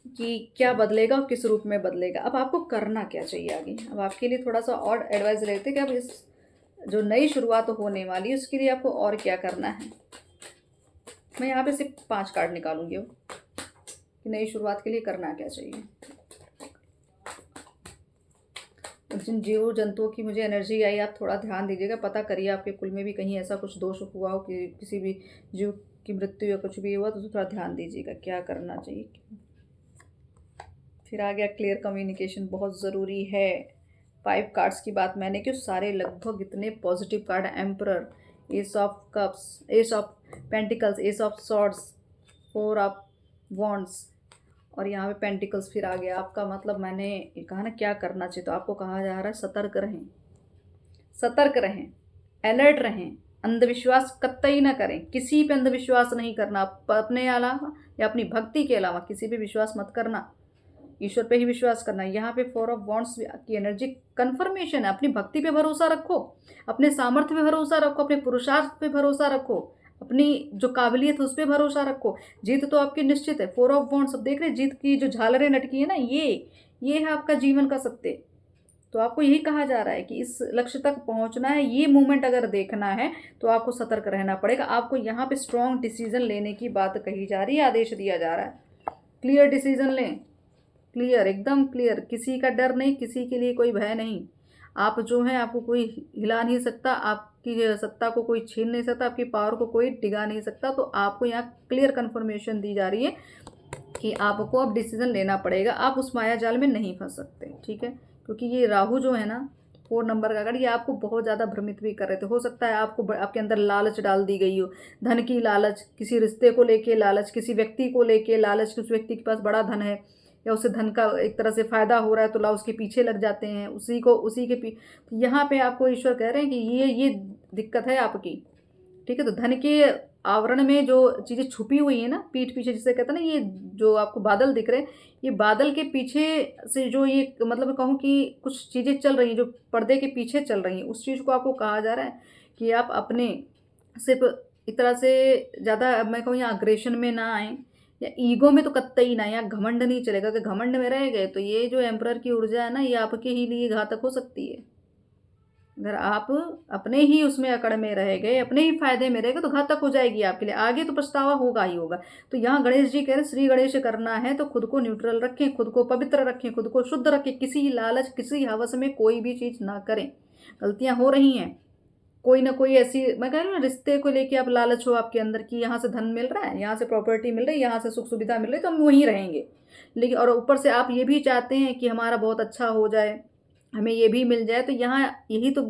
कि क्या बदलेगा और किस रूप में बदलेगा। अब आपको करना क्या चाहिए आगे। अब आपके लिए थोड़ा सा और एडवाइस लेते कि अब इस जो नई शुरुआत होने वाली है उसके लिए आपको और क्या करना है। मैं यहाँ पे सिर्फ 5 कार्ड निकालूंगी अब कि नई शुरुआत के लिए करना क्या चाहिए। जिन जीव जंतुओं की मुझे एनर्जी आई, आप थोड़ा ध्यान दीजिएगा, पता करिए आपके कुल में भी कहीं ऐसा कुछ दोष हुआ हो कि किसी भी जीव की मृत्यु या कुछ भी हुआ, तो थोड़ा ध्यान दीजिएगा क्या करना चाहिए। फिर आ गया क्लियर कम्युनिकेशन, बहुत ज़रूरी है। 5 कार्ड्स की बात मैंने क्यों, सारे लगभग इतने पॉजिटिव कार्ड हैं। Emperor, S of cups, S of pentacles, S of swords, 4 of wands, और यहाँ पे पेंटिकल्स फिर आ गया। आपका मतलब मैंने कहा ना क्या करना चाहिए, तो आपको कहा जा रहा है सतर्क रहें, सतर्क रहें, अलर्ट रहें, अंधविश्वास कतई ना करें, किसी पे अंधविश्वास नहीं करना, अपने अलावा या अपनी भक्ति के अलावा किसी पे विश्वास मत करना, ईश्वर पे ही विश्वास करना। यहाँ पे 4 ऑफ वॉन्ड्स की एनर्जी कंफर्मेशन है। अपनी भक्ति पे भरोसा रखो, अपने सामर्थ्य पे भरोसा रखो, अपने पुरुषार्थ पे भरोसा रखो, अपनी जो काबिलियत है उस पर भरोसा रखो। जीत तो आपकी निश्चित है। 4 ऑफ वॉन्ड्स, अब देख रहे जीत की जो झालरें लटकी है ना, ये है आपका जीवन का सत्य। तो आपको यही कहा जा रहा है कि इस लक्ष्य तक पहुंचना है, ये मूवमेंट अगर देखना है तो आपको सतर्क रहना पड़ेगा। आपको यहाँ पे स्ट्रॉन्ग डिसीजन लेने की बात कही जा रही है, आदेश दिया जा रहा है। क्लियर डिसीजन लें, क्लियर, एकदम क्लियर, किसी का डर नहीं, किसी के लिए कोई भय नहीं। आप जो हैं, आपको कोई हिला नहीं सकता, आपकी सत्ता को कोई छीन नहीं सकता, आपकी पावर को कोई डिगा नहीं सकता। तो आपको यहाँ क्लियर कन्फर्मेशन दी जा रही है कि आपको अब डिसीजन लेना पड़ेगा। आप उस माया जाल में नहीं फंस सकते, ठीक है। क्योंकि ये राहु जो है ना, 4 नंबर का कार्ड, ये आपको बहुत ज़्यादा भ्रमित भी कर रहे थे। हो सकता है आपको आपके अंदर लालच डाल दी गई हो, धन की लालच, किसी रिश्ते को लेके लालच, किसी व्यक्ति को लेके लालच कि उस व्यक्ति के पास बड़ा धन है या उसे धन का एक तरह से फ़ायदा हो रहा है, तो ला उसके पीछे लग जाते हैं, उसी के यहाँ पे आपको ईश्वर कह रहे हैं कि ये दिक्कत है आपकी। ठीक है, तो धन के आवरण में जो चीज़ें छुपी हुई हैं ना, पीठ पीछे जिसे कहते हैं ना, ये जो आपको बादल दिख रहे हैं, ये बादल के पीछे से जो ये मतलब मैं कहूँ कि कुछ चीज़ें चल रही हैं, जो पर्दे के पीछे चल रही हैं, उस चीज़ को आपको कहा जा रहा है कि आप अपने सिर्फ एक तरह से ज़्यादा, अब मैं कहूँ, यहाँ अग्रेशन में ना आए या ईगो में तो कतई ना, यहाँ घमंड नहीं चलेगा। कि घमंड में रह गए तो ये जो एम्परर की ऊर्जा है ना, ये आपके ही लिए घातक हो सकती है। अगर आप अपने ही उसमें अकड़ में रह गए, अपने ही फायदे में रह गए, तो घातक हो जाएगी आपके लिए, आगे तो पछतावा होगा ही होगा। तो यहाँ गणेश जी कह रहे हैं, श्री गणेश करना है तो खुद को न्यूट्रल रखें, खुद को पवित्र रखें, खुद को शुद्ध रखें, किसी लालच किसी हवस में कोई भी चीज़ ना करें। गलतियाँ हो रही हैं, कोई ना कोई ऐसी, मैं कह रही हूँ, रिश्ते को लेके आप लालच हो आपके अंदर कि यहाँ से धन मिल रहा है, यहाँ से प्रॉपर्टी मिल रही है, यहाँ से सुख सुविधा मिल रही है, तो हम वहीं रहेंगे। लेकिन और ऊपर से आप ये भी चाहते हैं कि हमारा बहुत अच्छा हो जाए, हमें ये भी मिल जाए। तो यहाँ यही तो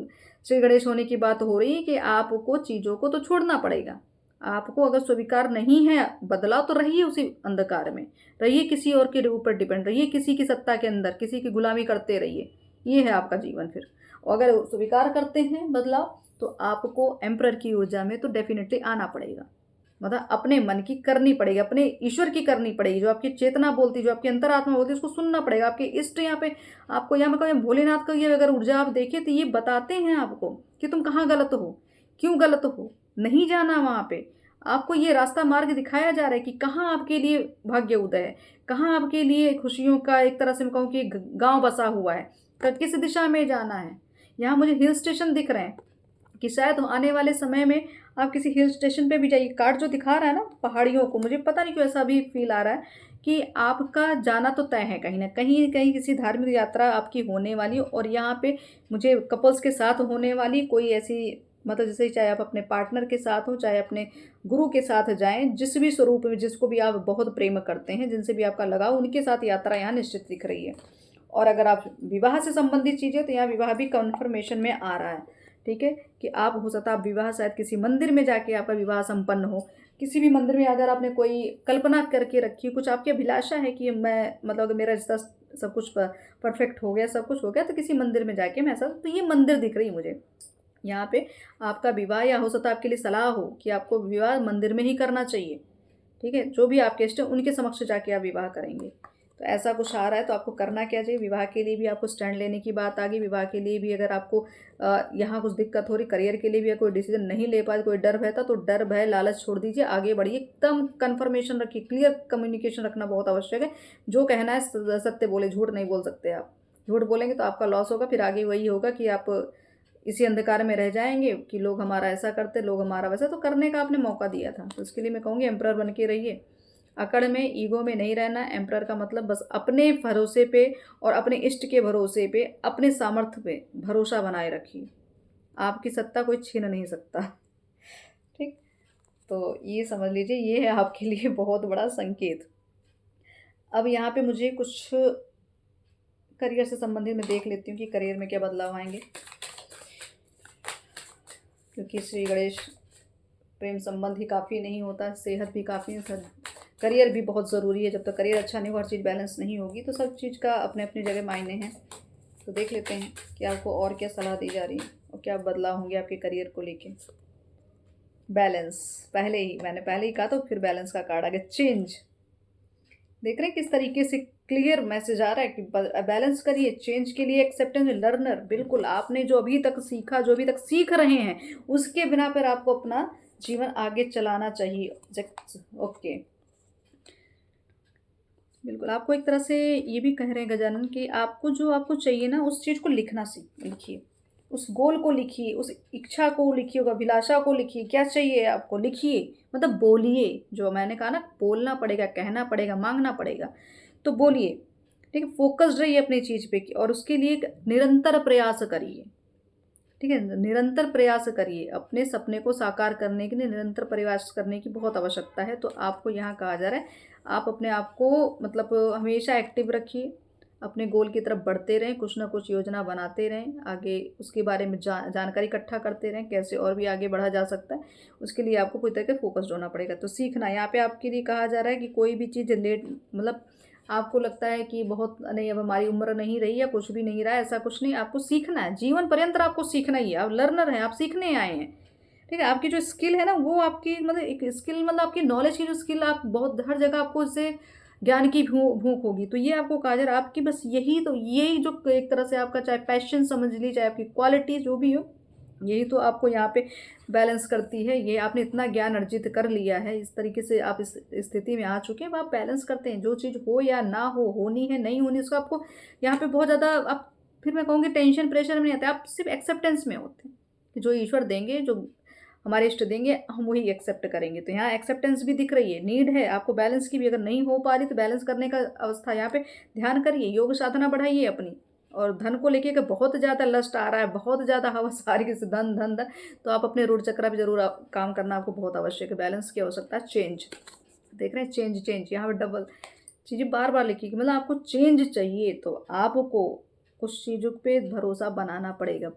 श्री गणेश होने की बात हो रही है कि आपको चीज़ों को तो छोड़ना पड़ेगा। आपको अगर स्वीकार नहीं है बदलाव, तो रहिए उसी अंधकार में, रहिए किसी और के ऊपर डिपेंड रहिए, किसी की सत्ता के अंदर किसी की गुलामी करते रहिए। ये है आपका जीवन फिर। और अगर स्वीकार करते हैं बदलाव, तो आपको एम्परर की ऊर्जा में तो डेफिनेटली आना पड़ेगा। मतलब अपने मन की करनी पड़ेगी, अपने ईश्वर की करनी पड़ेगी, जो आपकी चेतना बोलती, जो आपकी अंतरात्मा बोलती है, उसको सुनना पड़ेगा। आपके इष्ट यहाँ पे आपको, यहाँ मैं कहूँ भोलेनाथ का ये अगर ऊर्जा आप देखें, तो ये बताते हैं आपको कि तुम कहाँ गलत हो, क्यों गलत हो, नहीं जाना वहाँ पे। आपको ये रास्ता मार्ग दिखाया जा रहा है कि कहाँ आपके लिए भाग्य उदय है, कहाँ आपके लिए खुशियों का एक तरह से मैं कहूँ कि गाँव बसा हुआ है, किस दिशा में जाना है। यहाँ मुझे हिल स्टेशन दिख रहे हैं कि शायद आने वाले समय में आप किसी हिल स्टेशन पे भी जाइए। कार्ड जो दिखा रहा है ना पहाड़ियों को, मुझे पता नहीं क्यों ऐसा भी फील आ रहा है कि आपका जाना तो तय है, कहीं ना कहीं कहीं किसी धार्मिक यात्रा आपकी होने वाली। और यहाँ पे मुझे कपल्स के साथ होने वाली कोई ऐसी, मतलब जैसे चाहे आप अपने पार्टनर के साथ हो, चाहे अपने गुरु के साथ जाएं, जिस भी स्वरूप में, जिसको भी आप बहुत प्रेम करते हैं, जिनसे भी आपका लगाव, उनके साथ यात्रा यहाँ निश्चित दिख रही है। और अगर आप विवाह से संबंधित चीज़ें, तो यहाँ विवाह भी कन्फर्मेशन में आ रहा है। ठीक है, कि आप हो सकता है आप विवाह शायद किसी मंदिर में जाके आपका विवाह संपन्न हो। किसी भी मंदिर में अगर आपने कोई कल्पना करके रखी, कुछ आपकी अभिलाषा है कि मैं, मतलब अगर मेरा रिश्ता सब कुछ परफेक्ट हो गया, सब कुछ हो गया, तो किसी मंदिर में जाके मैं ऐसा, तो ये मंदिर दिख रही है मुझे यहाँ पे आपका विवाह। या हो सकता है आपके लिए सलाह हो कि आपको विवाह मंदिर में ही करना चाहिए। ठीक है, जो भी आपके इष्ट है उनके समक्ष जाके आप विवाह करेंगे। तो ऐसा कुछ आ रहा है, तो आपको करना क्या चाहिए। विवाह के लिए भी आपको स्टैंड लेने की बात आ गई। विवाह के लिए भी अगर आपको यहाँ कुछ दिक्कत हो रही, करियर के लिए भी कोई डिसीजन नहीं ले पाए, कोई डर भय था, तो डर भय लालच छोड़ दीजिए, आगे बढ़िए, एकदम कन्फर्मेशन रखिए, क्लियर कम्युनिकेशन रखना बहुत आवश्यक है। जो कहना है सत्य बोले, झूठ नहीं बोल सकते आप। झूठ बोलेंगे तो आपका लॉस होगा, फिर आगे वही होगा कि आप इसी अंधकार में रह जाएंगे कि लोग हमारा ऐसा करते, लोग हमारा वैसा। तो करने का आपने मौका दिया था, तो इसके लिए मैं कहूँगी एम्परर बन के रहिए, अकड़ में, ईगो में नहीं रहना। एम्परर का मतलब बस अपने भरोसे पे और अपने इष्ट के भरोसे पे, अपने सामर्थ्य पे भरोसा बनाए रखिए। आपकी सत्ता कोई छीन नहीं सकता। ठीक, तो ये समझ लीजिए, ये है आपके लिए बहुत बड़ा संकेत। अब यहाँ पे मुझे कुछ करियर से संबंधित मैं देख लेती हूँ कि करियर में क्या बदलाव आएंगे, क्योंकि श्री गणेश प्रेम संबंध ही काफ़ी नहीं होता, सेहत भी काफ़ी है, करियर भी बहुत ज़रूरी है। जब तक करियर अच्छा नहीं होगा, हर चीज़ बैलेंस नहीं होगी, तो सब चीज़ का अपने अपनी जगह मायने हैं। तो देख लेते हैं कि आपको और क्या सलाह दी जा रही है और क्या बदलाव होंगे आपके करियर को लेके। बैलेंस, मैंने पहले ही कहा, तो फिर बैलेंस का कार्ड आ गया, चेंज। देख रहे हैं किस तरीके से क्लियर मैसेज आ रहा है कि बैलेंस करिए, चेंज के लिए एक्सेप्टेंस, लर्नर। बिल्कुल, आपने जो अभी तक सीखा, जो अभी तक सीख रहे हैं, उसके बिना पर आपको अपना जीवन आगे चलाना चाहिए। ओके, बिल्कुल, आपको एक तरह से ये भी कह रहे हैं गजानन कि आपको चाहिए ना, उस चीज़ को लिखिए, उस गोल को लिखिए, उस इच्छा को लिखिए, अभिलाषा को लिखिए, क्या चाहिए आपको लिखिए, मतलब बोलिए। जो मैंने कहा ना, बोलना पड़ेगा, कहना पड़ेगा, मांगना पड़ेगा, तो बोलिए। ठीक है, फोकस्ड रहिए अपनी चीज़ पे और उसके लिए एक निरंतर प्रयास करिए। ठीक है, निरंतर प्रयास करिए, अपने सपने को साकार करने के लिए निरंतर प्रयास करने की बहुत आवश्यकता है। तो आपको यहाँ कहा जा रहा है, आप अपने आप को मतलब हमेशा एक्टिव रखिए, अपने गोल की तरफ बढ़ते रहें, कुछ ना कुछ योजना बनाते रहें, आगे उसके बारे में जानकारी इकट्ठा करते रहें, कैसे और भी आगे बढ़ा जा सकता है। उसके लिए आपको पूरी तरह से फोकस्ड होना पड़ेगा। तो सीखना यहाँ पे आपके लिए कहा जा रहा है कि कोई भी चीज़ लेट, मतलब आपको लगता है कि बहुत नहीं, अब हमारी उम्र नहीं रही या कुछ भी नहीं रहा है, ऐसा कुछ नहीं। आपको सीखना है, जीवन पर्यंत आपको सीखना ही है। आप लर्नर हैं, आप सीखने आए हैं। ठीक है, आपकी जो स्किल है ना, वो आपकी मतलब एक स्किल, मतलब आपकी नॉलेज की जो स्किल, आप बहुत हर जगह आपको इससे ज्ञान की भूख होगी। तो ये आपको कहा जा रहा है, आपकी बस यही तो, यही जो एक तरह से आपका चाहे पैशन समझ लीजिए, चाहे आपकी क्वालिटी जो भी हो, यही तो आपको यहाँ पे बैलेंस करती है। ये आपने इतना ज्ञान अर्जित कर लिया है, इस तरीके से आप इस स्थिति में आ चुके हैं, आप बैलेंस करते हैं। जो चीज़ हो या ना हो, होनी है नहीं होनी, उसको आपको यहाँ पे बहुत ज़्यादा आप, फिर मैं कहूँगी टेंशन प्रेशर में नहीं आते, आप सिर्फ एक्सेप्टेंस में होते हैं कि जो ईश्वर देंगे, जो हमारे इष्ट देंगे, हम वही एक्सेप्ट करेंगे। तो यहाँ एक्सेप्टेंस भी दिख रही है, नीड है आपको बैलेंस की भी। अगर नहीं हो पा रही तो बैलेंस करने का अवस्था यहाँ पे ध्यान करिए, योग साधना बढ़ाइए अपनी। और धन को लेके कि बहुत ज़्यादा लस्ट आ रहा है, बहुत ज़्यादा हवस आ रही है, धन धन धन, तो आप अपने रूट चक्र पे जरूर काम करना आपको बहुत आवश्यक है। बैलेंस की आवश्यकता है, चेंज देख रहे हैं, चेंज चेंज यहाँ पे डबल चीज़ें बार बार लिखी, मतलब आपको चेंज चाहिए तो आपको कुछ चीज़ों पे भरोसा बनाना पड़ेगा।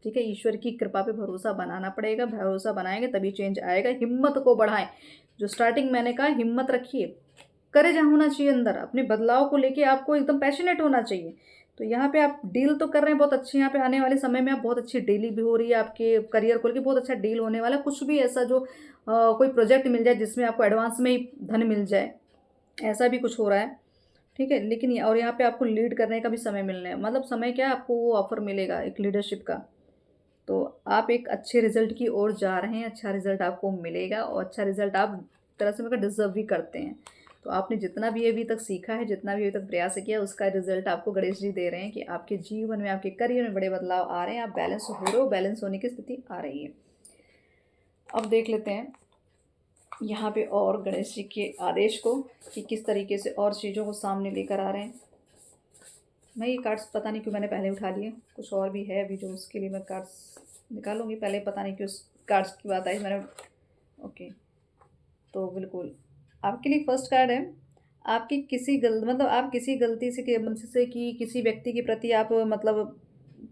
ठीक है, ईश्वर की कृपा पे भरोसा बनाना पड़ेगा, भरोसा बनाएंगे तभी चेंज आएगा। हिम्मत को बढ़ाएं, जो स्टार्टिंग मैंने कहा, हिम्मत रखिए, करेज होना चाहिए अंदर, अपने बदलाव को लेके आपको एकदम पैशनेट होना चाहिए। तो यहाँ पे आप डील तो कर रहे हैं बहुत अच्छी, यहाँ पे आने वाले समय में आप बहुत अच्छी डील भी हो रही है, आपके करियर को लेके बहुत अच्छा डील होने वाला है। कुछ भी ऐसा जो कोई प्रोजेक्ट मिल जाए जिसमें आपको एडवांस में ही धन मिल जाए, ऐसा भी कुछ हो रहा है। ठीक है, लेकिन और यहाँ पे आपको लीड करने का भी समय मिलना है, मतलब समय क्या है, आपको वो ऑफर मिलेगा एक लीडरशिप का। तो आप एक अच्छे रिजल्ट की ओर जा रहे हैं, अच्छा रिजल्ट आपको मिलेगा, और अच्छा रिजल्ट आप एक तरह से मतलब डिजर्व भी करते हैं। तो आपने जितना भी अभी तक सीखा है, जितना भी अभी तक प्रयास किया, उसका रिजल्ट आपको गणेश जी दे रहे हैं कि आपके जीवन में, आपके करियर में बड़े बदलाव आ रहे हैं, आप बैलेंस हो रहे हो, बैलेंस होने की स्थिति आ रही है। अब देख लेते हैं यहाँ पे और गणेश जी के आदेश को, कि किस तरीके से और चीज़ों को सामने लेकर आ रहे हैं। मैं ये कार्ड्स पता नहीं क्यों मैंने पहले उठा लिए, कुछ और भी है अभी जो, उसके लिए मैं कार्ड्स निकालूंगी पहले, पता नहीं क्यों कार्ड्स की बात आई मैंने। ओके, तो बिल्कुल आपके लिए फर्स्ट कार्ड है, आपकी किसी मतलब आप किसी गलती से कि किसी व्यक्ति के प्रति आप मतलब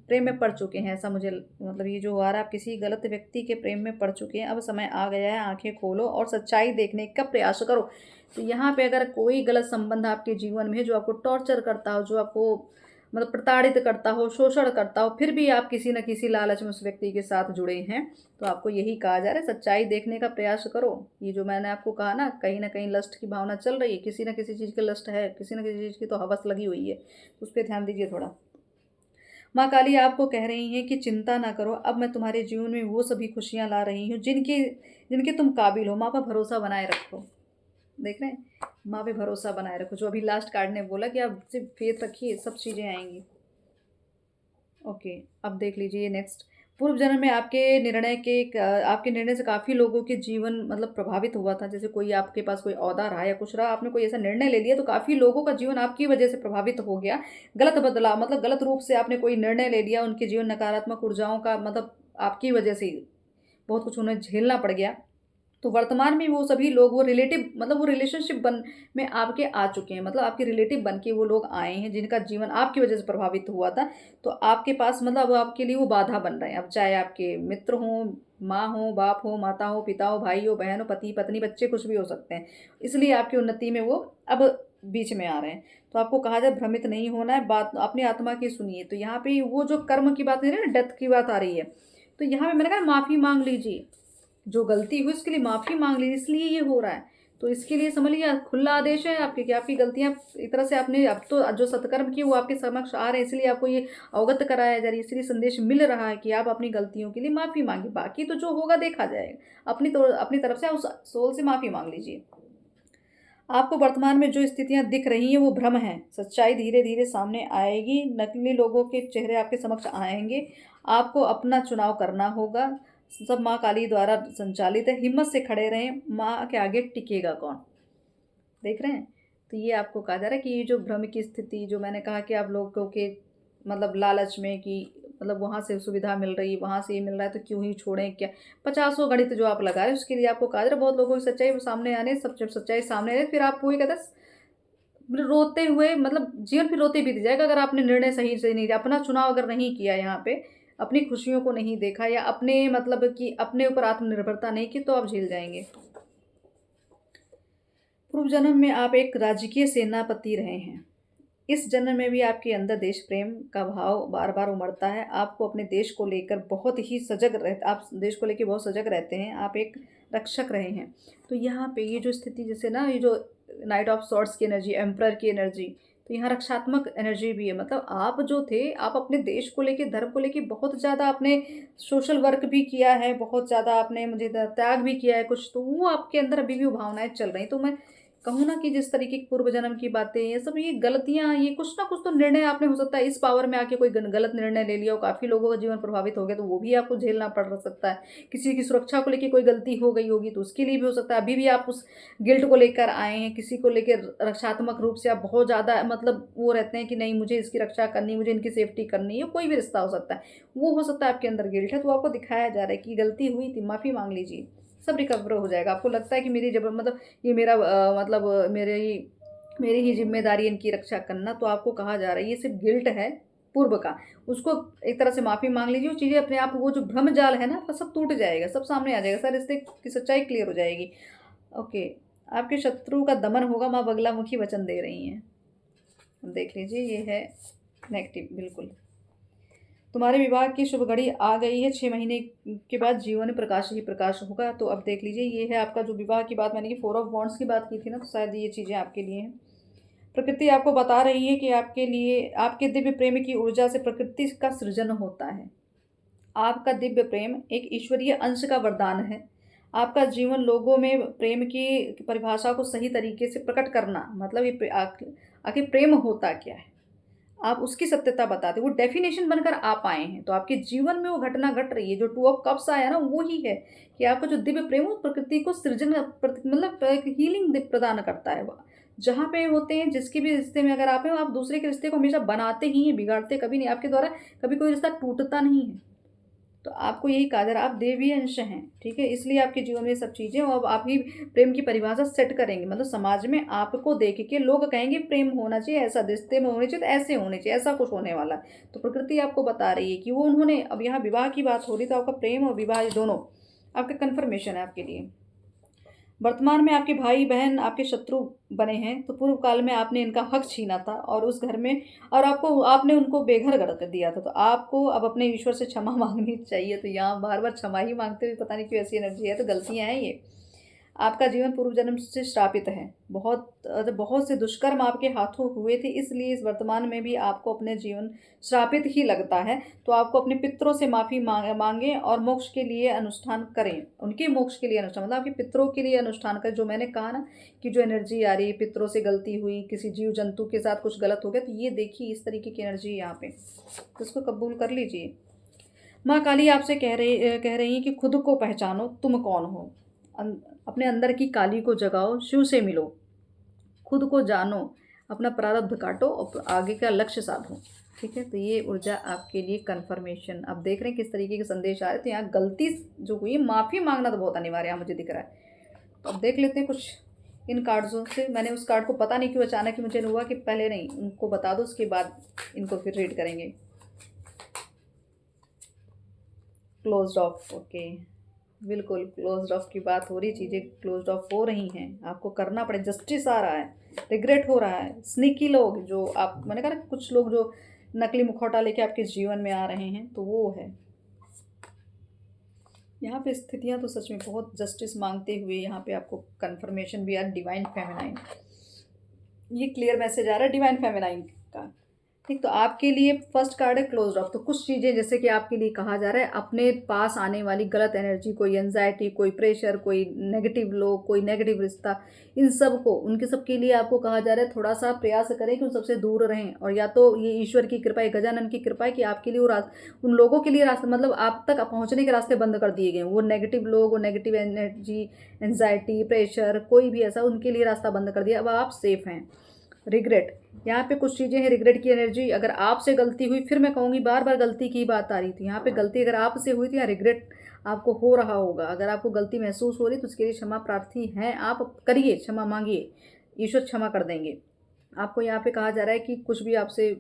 प्रेम में पड़ चुके हैं, ऐसा मुझे मतलब ये जो आ रहा है, आप किसी गलत व्यक्ति के प्रेम में पड़ चुके हैं। अब समय आ गया है, आंखें खोलो और सच्चाई देखने का प्रयास करो। तो यहाँ पे अगर कोई गलत संबंध आपके जीवन में है, जो आपको टॉर्चर करता हो, जो आपको मतलब प्रताड़ित करता हो, शोषण करता हो, फिर भी आप किसी न किसी लालच में उस व्यक्ति के साथ जुड़े हैं, तो आपको यही कहा जा रहा है, सच्चाई देखने का प्रयास करो। ये जो मैंने आपको कहा ना, कहीं ना कहीं लस्ट की भावना चल रही है, किसी न किसी चीज़ की लस्ट है, किसी न किसी चीज़ की तो हवस लगी हुई है, तो उस पर ध्यान दीजिए थोड़ा। माँ काली आपको कह रही हैं कि चिंता ना करो, अब मैं तुम्हारे जीवन में वो सभी खुशियाँ ला रही हूँ जिनके जिनके तुम काबिल हो। माँ पर भरोसा बनाए रखो, देख रहे हैं, माँ पे भरोसा बनाए रखो। जो अभी लास्ट कार्ड ने बोला कि आप सिर्फ फेथ रखिए, सब चीज़ें आएंगी। ओके, अब देख लीजिए नेक्स्ट। पूर्व जन्म में आपके निर्णय से काफ़ी लोगों के जीवन मतलब प्रभावित हुआ था। जैसे कोई आपके पास कोई ओहदा रहा या कुछ रहा, आपने कोई ऐसा निर्णय ले लिया तो काफ़ी लोगों का जीवन आपकी वजह से प्रभावित हो गया। गलत बदलाव, मतलब गलत रूप से आपने कोई निर्णय ले लिया, उनके जीवन नकारात्मक ऊर्जाओं का मतलब आपकी वजह से ही बहुत कुछ उन्हें झेलना पड़ गया। तो वर्तमान में वो सभी लोग, वो रिलेटिव मतलब वो रिलेशनशिप बन में आपके आ चुके हैं, मतलब आपके रिलेटिव बन के वो लोग आए हैं जिनका जीवन आपकी वजह से प्रभावित हुआ था। तो आपके पास मतलब अब आपके लिए वो बाधा बन रहे हैं। अब चाहे आपके मित्र हों, माँ हो, बाप हो, माता हो, पिता हो, भाई हो, बहन हो, पति पत्नी, बच्चे, कुछ भी हो सकते हैं। इसलिए आपकी उन्नति में वो अब बीच में आ रहे हैं। तो आपको कहा जाए भ्रमित नहीं होना है, बात अपनी आत्मा की सुनिए। तो यहाँ पे वो जो कर्म की बात नहीं रही ना, डेथ की बात आ रही है, तो यहाँ पे मैंने कहा माफ़ी मांग लीजिए, जो गलती हुई उसके लिए माफ़ी मांग ली, इसलिए ये हो रहा है। तो इसके लिए समझ लिया, खुला आदेश है आपके कि आपकी गलतियां एक तरह से आपने अब तो जो सत्कर्म किए वो आपके समक्ष आ रहे हैं, इसलिए आपको ये अवगत कराया जा रही है, इसलिए संदेश मिल रहा है कि आप अपनी गलतियों के लिए माफ़ी मांगिए। बाकी तो जो होगा देखा जाएगा, अपनी तरफ से उस सोल से माफ़ी मांग लीजिए। आपको वर्तमान में जो स्थितियां दिख रही हैं वो भ्रम है, सच्चाई धीरे धीरे सामने आएगी, नकली लोगों के चेहरे आपके समक्ष आएंगे। आपको अपना चुनाव करना होगा, सब माँ काली द्वारा संचालित है। हिम्मत से खड़े रहें, माँ के आगे टिकेगा कौन, देख रहे हैं। तो ये आपको कहा जा रहा है कि ये जो भ्रम की स्थिति, जो मैंने कहा कि आप लोगों के मतलब लालच में कि मतलब वहाँ से सुविधा मिल रही है, वहाँ से ये मिल रहा है, तो क्यों ही छोड़ें क्या, पचासों गणित जो आप लगा रहे हैं, उसके लिए आपको कहा जा रहा है बहुत लोगों की सच्चाई सामने आने, सब जब सच्चाई सामने आए फिर आप वही कहते हैं मतलब रोते हुए, मतलब जीवन फिर रोते बीत जाएगा अगर आपने निर्णय सही से नहीं लिया, अपना चुनाव अगर नहीं किया यहाँ पे, अपनी खुशियों को नहीं देखा या अपने मतलब कि अपने ऊपर आत्मनिर्भरता नहीं की, तो आप झेल जाएँगे। पूर्व जन्म में आप एक राजकीय सेनापति रहे हैं। इस जन्म में भी आपके अंदर देश प्रेम का भाव बार-बार उमड़ता है। आपको अपने देश को लेकर बहुत ही सजग आप देश को लेके बहुत सजग रहते हैं। आप एक रक्षक रहे हैं। तो यहाँ पे ये जो स्थिति, जैसे ना ये जो नाइट ऑफ सॉर्ड्स की एनर्जी, एम्परर की एनर्जी, तो यहाँ रक्षात्मक एनर्जी भी है। मतलब आप जो थे, आप अपने देश को लेके, धर्म को लेके बहुत ज़्यादा आपने सोशल वर्क भी किया है, बहुत ज़्यादा आपने मुझे त्याग भी किया है कुछ, तो वो आपके अंदर अभी भी वो भावनाएँ चल रही। तो मैं कहूँ ना कि जिस तरीके की पूर्व जन्म की बातें, ये सब ये गलतियाँ, ये कुछ ना कुछ तो निर्णय आपने हो सकता है इस पावर में आके कोई गलत निर्णय ले लिया हो, काफ़ी लोगों का जीवन प्रभावित हो गया, तो वो भी आपको झेलना पड़ सकता है। किसी की सुरक्षा को लेके कोई गलती हो गई होगी, तो उसके लिए भी हो सकता है। अभी भी आप उस गिल्ट को लेकर आए हैं, किसी को लेकर रक्षात्मक रूप से आप बहुत ज़्यादा मतलब वो रहते हैं कि नहीं, मुझे इसकी रक्षा करनी, मुझे इनकी सेफ्टी करनी है। कोई भी रिश्ता हो सकता है, वो हो सकता है आपके अंदर गिल्ट है, तो आपको दिखाया जा रहा है कि गलती हुई थी, माफ़ी मांग लीजिए, सब रिकवर हो जाएगा। आपको लगता है कि मेरी जब मतलब ये मेरा मतलब मेरी ही ज़िम्मेदारी है इनकी रक्षा करना, तो आपको कहा जा रहा है ये सिर्फ़ गिल्ट है पूर्व का। उसको एक तरह से माफ़ी माँग लीजिए, वो चीज़ें अपने आप, वो जो भ्रम जाल है ना आपका, सब टूट जाएगा, सब सामने आ जाएगा, सारे रिश्ते की सच्चाई क्लियर हो जाएगी। ओके, आपके शत्रु का दमन होगा, माँ बगलामुखी वचन दे रही हैं। देख लीजिए, ये है नेगेटिव बिल्कुल। तुम्हारे विवाह की शुभ घड़ी आ गई है, 6 महीने के बाद जीवन में प्रकाश ही प्रकाश होगा। तो अब देख लीजिए, ये है आपका जो विवाह की बात, मैंने कि 4 ऑफ वॉन्ड्स की बात की थी ना, तो शायद ये चीज़ें आपके लिए हैं। प्रकृति आपको बता रही है कि आपके लिए, आपके दिव्य प्रेम की ऊर्जा से प्रकृति का सृजन होता है। आपका दिव्य प्रेम एक ईश्वरीय अंश का वरदान है। आपका जीवन लोगों में प्रेम की परिभाषा को सही तरीके से प्रकट करना, मतलब ये आखिर प्रेम होता क्या है, आप उसकी सत्यता बताते, वो डेफिनेशन बनकर आप आए हैं। तो आपके जीवन में वो घटना घट रही है, जो 2 ऑफ कप्स आया ना, वो ही है कि आपका जो दिव्य प्रेम वो प्रकृति को सृजन मतलब एक हीलिंग प्रदान करता है। वो जहाँ पे होते हैं, जिसके भी रिश्ते में अगर आप हैं, आप दूसरे के रिश्ते को हमेशा बनाते ही हैं, बिगाड़ते कभी नहीं। आपके द्वारा कभी कोई रिश्ता टूटता नहीं है। तो आपको यही कहा जा रहा है, आप देवी अंश हैं, ठीक है? इसलिए आपके जीवन में सब चीज़ें, और अब आप ही प्रेम की परिभाषा सेट करेंगे। मतलब समाज में आपको देख के लोग कहेंगे प्रेम होना चाहिए, ऐसा रिश्ते में होने चाहिए, तो ऐसे होने चाहिए, ऐसा कुछ होने वाला है। तो प्रकृति आपको बता रही है कि वो उन्होंने, अब यहाँ विवाह की बात हो रही, तो आपका प्रेम और विवाह दोनों आपका कन्फर्मेशन है आपके लिए। वर्तमान में आपके भाई बहन आपके शत्रु बने हैं, तो पूर्व काल में आपने इनका हक छीना था और उस घर में, और आपने उनको बेघर कर दिया था। तो आपको अब अपने ईश्वर से क्षमा मांगनी चाहिए। तो यहाँ बार बार क्षमा ही मांगते हुए, पता नहीं क्यों ऐसी एनर्जी है, तो गलतियाँ हैं ये। आपका जीवन पूर्व जन्म से श्रापित है। बहुत से दुष्कर्म आपके हाथों हुए थे, इसलिए इस वर्तमान में भी आपको अपने जीवन श्रापित ही लगता है। तो आपको अपने पितरों से माफ़ी मांगें और मोक्ष के लिए अनुष्ठान करें। उनके मोक्ष के लिए अनुष्ठान, मतलब आपके पितरों के लिए अनुष्ठान करें। जो मैंने कहा ना कि जो एनर्जी आ रही है, पितरों से गलती हुई, किसी जीव जंतु के साथ कुछ गलत हो गया, तो ये देखिए इस तरीके की एनर्जी है यहाँ पे, तो इसको कबूल कर लीजिए। माँ काली आपसे कह रही हैं कि खुद को पहचानो, तुम कौन हो। अपने अंदर की काली को जगाओ, शिव से मिलो, खुद को जानो, अपना प्रारब्ध काटो और आगे का लक्ष्य साधो। ठीक है, तो ये ऊर्जा आपके लिए कन्फर्मेशन। अब देख रहे हैं किस तरीके के संदेश आ रहे थे। यहाँ गलती जो हुई, माफ़ी मांगना तो बहुत अनिवार्य यहाँ मुझे दिख रहा है। तो अब देख लेते हैं कुछ इन कार्ड्सों से। मैंने उस कार्ड को पता नहीं क्यों अचानक ही मुझे हुआ कि पहले नहीं, उनको बता दो, उसके बाद इनको फिर रीड करेंगे। क्लोज्ड ऑफ, ओके, बिल्कुल क्लोज्ड ऑफ की बात हो रही, चीज़ें क्लोज्ड ऑफ हो रही हैं, आपको करना पड़े। जस्टिस आ रहा है, रिग्रेट हो रहा है। स्नीकी लोग जो आप, मैंने कहा ना कुछ लोग जो नकली मुखौटा लेके आपके जीवन में आ रहे हैं, तो वो है यहाँ पे स्थितियाँ। तो सच में बहुत जस्टिस मांगते हुए यहाँ पे आपको कन्फर्मेशन भी आ रहा है। डिवाइन फेमिनाइन, ये क्लियर मैसेज आ रहा है डिवाइन फेमिनाइन का। ठीक, तो आपके लिए फर्स्ट कार्ड है क्लोज ऑफ। तो कुछ चीज़ें जैसे कि आपके लिए कहा जा रहा है, अपने पास आने वाली गलत एनर्जी, कोई एंजाइटी, कोई प्रेशर, कोई नेगेटिव लोग, कोई नेगेटिव रिश्ता, इन सब को, उनके सब के लिए आपको कहा जा रहा है थोड़ा सा प्रयास करें कि उन सबसे दूर रहें। और या तो ये ईश्वर की कृपा है, गजानन की कृपा है कि आपके लिए वो उन लोगों के लिए रास्ते, मतलब आप तक पहुँचने के रास्ते बंद कर दिए गए। वो नेगेटिव लोग, वो नेगेटिव एनर्जी, एंजाइटी, प्रेशर, कोई भी ऐसा, उनके लिए रास्ता बंद कर दिया। अब आप सेफ हैं। रिग्रेट, यहाँ पे कुछ चीज़ें हैं, रिग्रेट की एनर्जी। अगर आपसे गलती हुई, फिर मैं कहूँगी बार बार गलती की बात आ रही थी यहाँ पे, गलती अगर आपसे हुई थी, या रिग्रेट आपको हो रहा होगा, अगर आपको गलती महसूस हो रही तो उसके लिए क्षमा प्रार्थी हैं आप, करिए, क्षमा मांगिए, ईश्वर क्षमा कर देंगे। आपको यहाँ पे कहा जा रहा है कि कुछ भी आपसे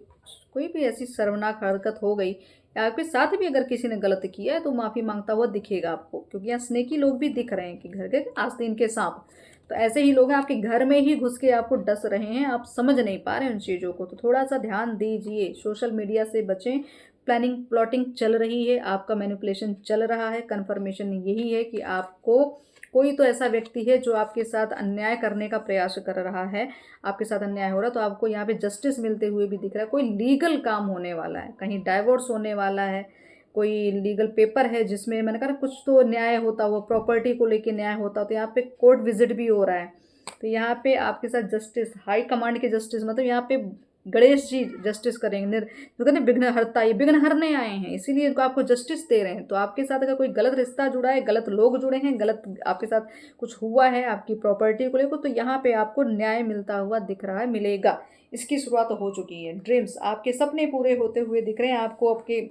कोई भी ऐसी शर्मनाक हरकत हो गई या आपके साथ भी अगर किसी ने गलत किया है तो माफ़ी मांगता हुआ दिखेगा आपको, क्योंकि यहाँ स्नेकी लोग भी दिख रहे हैं कि घर के आस्तीन के सांप। तो ऐसे ही लोग हैं आपके घर में ही घुस के आपको डस रहे हैं, आप समझ नहीं पा रहे हैं उन चीज़ों को। तो थोड़ा सा ध्यान दीजिए, सोशल मीडिया से बचें। प्लानिंग प्लॉटिंग चल रही है, आपका मैनिपुलेशन चल रहा है। कन्फर्मेशन यही है कि आपको कोई तो ऐसा व्यक्ति है जो आपके साथ अन्याय करने का प्रयास कर रहा है, आपके साथ अन्याय हो रहा है। तो आपको यहाँ पे जस्टिस मिलते हुए भी दिख रहा है, कोई लीगल काम होने वाला है, कहीं डाइवोर्स होने वाला है, कोई लीगल पेपर है जिसमें मैंने कहा ना कुछ तो न्याय होता हुआ, प्रॉपर्टी को लेके न्याय होता, तो यहाँ पे कोर्ट विजिट भी हो रहा है। तो यहाँ पे आपके साथ जस्टिस, हाई कमांड के जस्टिस, मतलब यहाँ पे गणेश जी जस्टिस करेंगे। तो कहते हैं विघ्न हरता, ये विघ्न हरने आए हैं, इसीलिए इनको आपको जस्टिस दे रहे हैं। तो आपके साथ अगर कोई गलत रिश्ता जुड़ा है, गलत लोग जुड़े हैं, गलत आपके साथ कुछ हुआ है आपकी प्रॉपर्टी को लेकर, तो यहाँ पे आपको न्याय मिलता हुआ दिख रहा है, मिलेगा। इसकी शुरुआत हो चुकी है। ड्रीम्स, आपके सपने पूरे होते हुए दिख रहे हैं आपको। आपके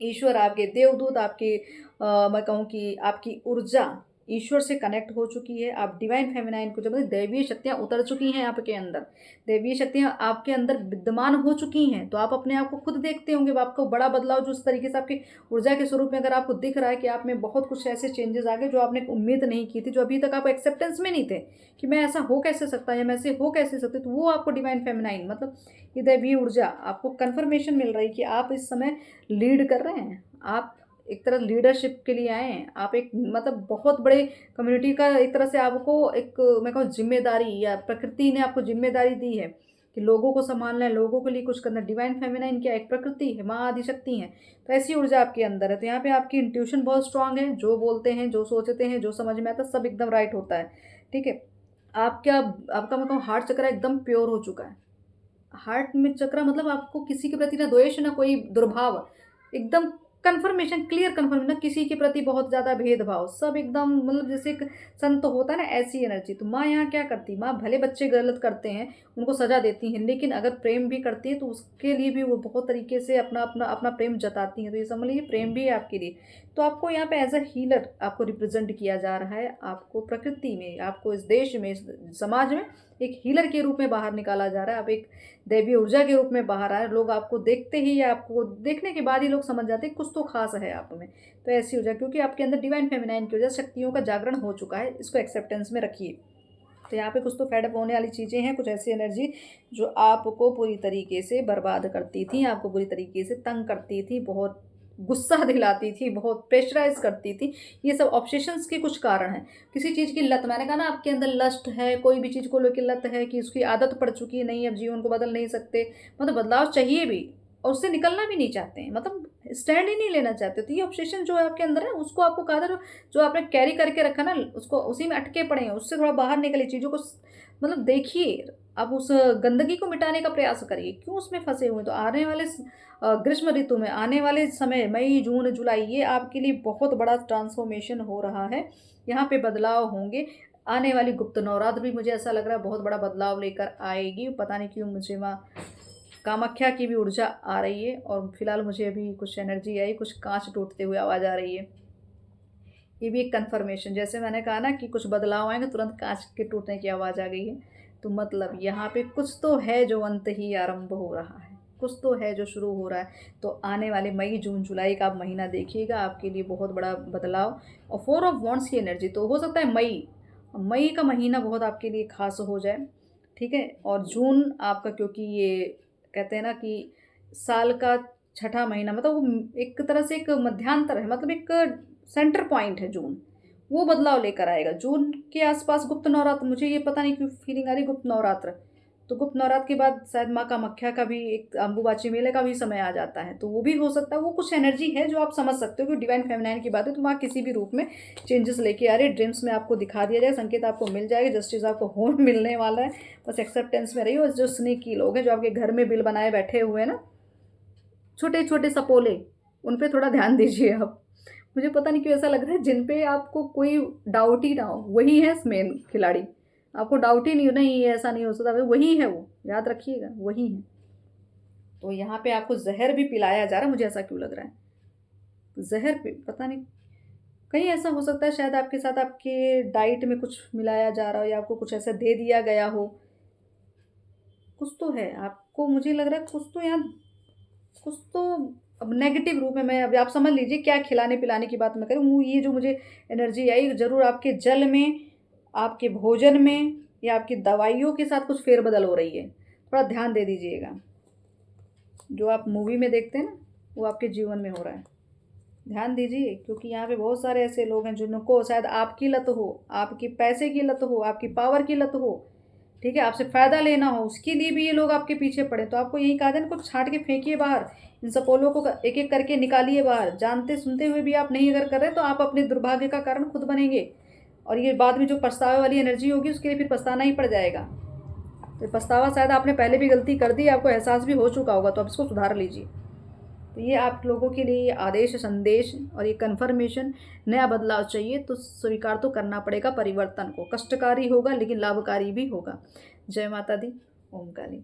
ईश्वर, आपके देवदूत, आपके मैं कहूँ कि आपकी ऊर्जा ईश्वर से कनेक्ट हो चुकी है। आप डिवाइन फेमिनाइन को, जब दैवीय शक्तियाँ उतर चुकी हैं आपके अंदर, दैवीय शक्तियाँ आपके अंदर विद्यमान हो चुकी हैं। तो आप अपने आप को खुद देखते होंगे, आपको बड़ा बदलाव जो उस तरीके से आपकी ऊर्जा के स्वरूप में अगर आपको दिख रहा है कि आप में बहुत कुछ ऐसे चेंजेस आ गए जो आपने उम्मीद नहीं की थी, जो अभी तक आप एक्सेप्टेंस में नहीं थे कि मैं ऐसा हो कैसे सकता है या मैं ऐसे हो कैसे सकते, तो वो आपको डिवाइन फेमिनाइन मतलब ये दैवीय ऊर्जा आपको कन्फर्मेशन मिल रही है कि आप इस समय लीड कर रहे हैं। आप एक तरह लीडरशिप के लिए आए हैं। आप एक मतलब बहुत बड़े कम्युनिटी का एक तरह से आपको एक मैं कहूँ जिम्मेदारी, या प्रकृति ने आपको जिम्मेदारी दी है कि लोगों को संभालना है, लोगों के लिए कुछ करना। डिवाइन फेमिनाइन क्या, एक प्रकृति है, माँ आदिशक्ति है। तो ऐसी ऊर्जा आपके अंदर है। तो यहाँ पे आपकी इंट्यूशन बहुत स्ट्रांग है, जो बोलते हैं, जो सोचते हैं, जो समझ में आता है, सब एकदम राइट होता है। ठीक है। आप क्या, आपका मैं कहूँ हार्ट चक्र एकदम प्योर हो चुका है। हार्ट में चक्रा मतलब आपको किसी के प्रति ना द्वेष ना कोई दुर्भाव, एकदम कन्फर्मेशन, क्लियर कन्फर्म, ना किसी के प्रति बहुत ज़्यादा भेदभाव, सब एकदम मतलब जैसे एक संत होता है ना, ऐसी एनर्जी। तो माँ यहाँ क्या करती, माँ भले बच्चे गलत करते हैं उनको सजा देती हैं, लेकिन अगर प्रेम भी करती है तो उसके लिए भी वो बहुत तरीके से अपना अपना अपना प्रेम जताती हैं। तो ये समझ लीजिए प्रेम भी है आपके लिए। तो आपको यहाँ पे एज अ हीलर आपको रिप्रेजेंट किया जा रहा है। आपको प्रकृति में, आपको इस देश में, इस समाज में एक हीलर के रूप में बाहर निकाला जा रहा है। आप एक दैवीय ऊर्जा के रूप में बाहर आए। लोग आपको देखते ही या आपको देखने के बाद ही लोग समझ जाते हैं कुछ तो खास है आप में। तो ऐसी ऊर्जा, क्योंकि आपके अंदर डिवाइन फेमिनाइन की वजह शक्तियों का जागरण हो चुका है, इसको एक्सेप्टेंस में रखिए। तो यहाँ पे कुछ तो फेडअप होने वाली चीज़ें हैं, कुछ ऐसी एनर्जी जो आपको पूरी तरीके से बर्बाद करती थी, आपको पूरी तरीके से तंग करती थी, बहुत गुस्सा दिलाती थी, बहुत प्रेशराइज करती थी। ये सब ऑब्सेशंस के कुछ कारण हैं। किसी चीज़ की लत, मैंने कहा ना आपके अंदर लस्ट है, कोई भी चीज़ को लेकर लत है कि उसकी आदत पड़ चुकी है, नहीं अब जीवन को बदल नहीं सकते, मतलब बदलाव चाहिए भी और उससे निकलना भी नहीं चाहते हैं, मतलब स्टैंड ही नहीं लेना चाहते। तो ये ऑब्सेशन जो है आपके अंदर है, उसको आपको कहा था जो आपने कैरी करके रखा ना, उसको उसी में अटके पड़े हैं, उससे थोड़ा बाहर निकलिए, चीज़ों को मतलब देखिए। अब उस गंदगी को मिटाने का प्रयास करिए, क्यों उसमें फंसे हुए। तो आने वाले ग्रीष्म ऋतु में, आने वाले समय मई जून जुलाई, ये आपके लिए बहुत बड़ा ट्रांसफॉर्मेशन हो रहा है। यहाँ पे बदलाव होंगे। आने वाली गुप्त नवरात्र भी मुझे ऐसा लग रहा है बहुत बड़ा बदलाव लेकर आएगी। पता नहीं क्यों मुझे माँ कामाख्या की भी ऊर्जा आ रही है, और फिलहाल मुझे अभी कुछ एनर्जी आई, कुछ कांच टूटते हुए आवाज़ आ रही है। ये भी एक कन्फर्मेशन, जैसे मैंने कहा ना कि कुछ बदलाव आएंगे, तुरंत कांच के टूटने की आवाज़ आ गई है। तो मतलब यहाँ पे कुछ तो है जो अंत ही आरंभ हो रहा है, कुछ तो है जो शुरू हो रहा है। तो आने वाले मई जून जुलाई का आप महीना देखिएगा, आपके लिए बहुत बड़ा बदलाव। और 4 ऑफ वॉन्ड्स की एनर्जी, तो हो सकता है मई मई का महीना बहुत आपके लिए खास हो जाए। ठीक है। और जून आपका, क्योंकि ये कहते हैं ना कि साल का छठा महीना, मतलब वो एक तरह से एक मध्यांतर है, मतलब एक सेंटर पॉइंट है जून, वो बदलाव लेकर आएगा। जून के आसपास गुप्त नवरात्र, मुझे ये पता नहीं क्यों फीलिंग आ रही गुप्त नवरात्र। तो गुप्त नवरात्र के बाद शायद माँ कामाख्या का भी, एक अम्बुबाची मेले का भी समय आ जाता है, तो वो भी हो सकता है। वो कुछ एनर्जी है जो आप समझ सकते हो कि डिवाइन फेमिनाइन की बात है, तो वहाँ किसी भी रूप में चेंजेस लेके आ रही है। ड्रीम्स में आपको दिखा दिया जाएगा, संकेत आपको मिल जाएगा, जस्टिस आपको हो मिलने वाला है। बस एक्सेप्टेंस में रहिए। और जो स्नेकी लोग हैं, जो आपके घर में बिल बनाए बैठे हुए हैं ना, छोटे छोटे सपोले, उन पे थोड़ा ध्यान दीजिए आप। मुझे पता नहीं क्यों ऐसा लग रहा है जिन पे आपको कोई डाउट ही ना हो, वही है मेन खिलाड़ी। आपको डाउट ही नहीं हो, नहीं ये ऐसा नहीं हो सकता, वही है वो, याद रखिएगा वही है। तो यहाँ पे आपको जहर भी पिलाया जा रहा है, मुझे ऐसा क्यों लग रहा है। जहर पे पता नहीं, कहीं ऐसा हो सकता है शायद आपके साथ आपके डाइट में कुछ मिलाया जा रहा हो, या आपको कुछ ऐसा दे दिया गया हो, कुछ तो है आपको, मुझे लग रहा है कुछ तो यहाँ, कुछ तो अब नेगेटिव रूप में, मैं अभी आप समझ लीजिए क्या खिलाने पिलाने की बात मैं करूँ, ये जो मुझे एनर्जी आई ज़रूर आपके जल में, आपके भोजन में, या आपकी दवाइयों के साथ कुछ फेरबदल हो रही है। थोड़ा ध्यान दे दीजिएगा। जो आप मूवी में देखते हैं ना, वो आपके जीवन में हो रहा है। ध्यान दीजिए, क्योंकि यहाँ पे बहुत सारे ऐसे लोग हैं जिनको शायद आपकी लत हो, आपकी पैसे की लत हो, आपकी पावर की लत हो, ठीक है, आपसे फ़ायदा लेना हो, उसके लिए भी ये लोग आपके पीछे पड़े। तो आपको यही कहा था, इनको छाँट के फेंकिए बाहर, इन सपोलों को एक एक करके निकालिए बाहर। जानते सुनते हुए भी आप नहीं अगर कर रहे, तो आप अपने दुर्भाग्य का कारण खुद बनेंगे, और ये बाद में जो पछतावे वाली एनर्जी होगी उसके लिए फिर पछताना ही पड़ जाएगा। तो पछतावा शायद आपने पहले भी गलती कर दी, आपको एहसास भी हो चुका होगा, तो आप इसको सुधार लीजिए। तो ये आप लोगों के लिए ये आदेश, संदेश और ये कन्फर्मेशन, नया बदलाव चाहिए तो स्वीकार तो करना पड़ेगा परिवर्तन को। कष्टकारी होगा लेकिन लाभकारी भी होगा। जय माता दी। ओम काली।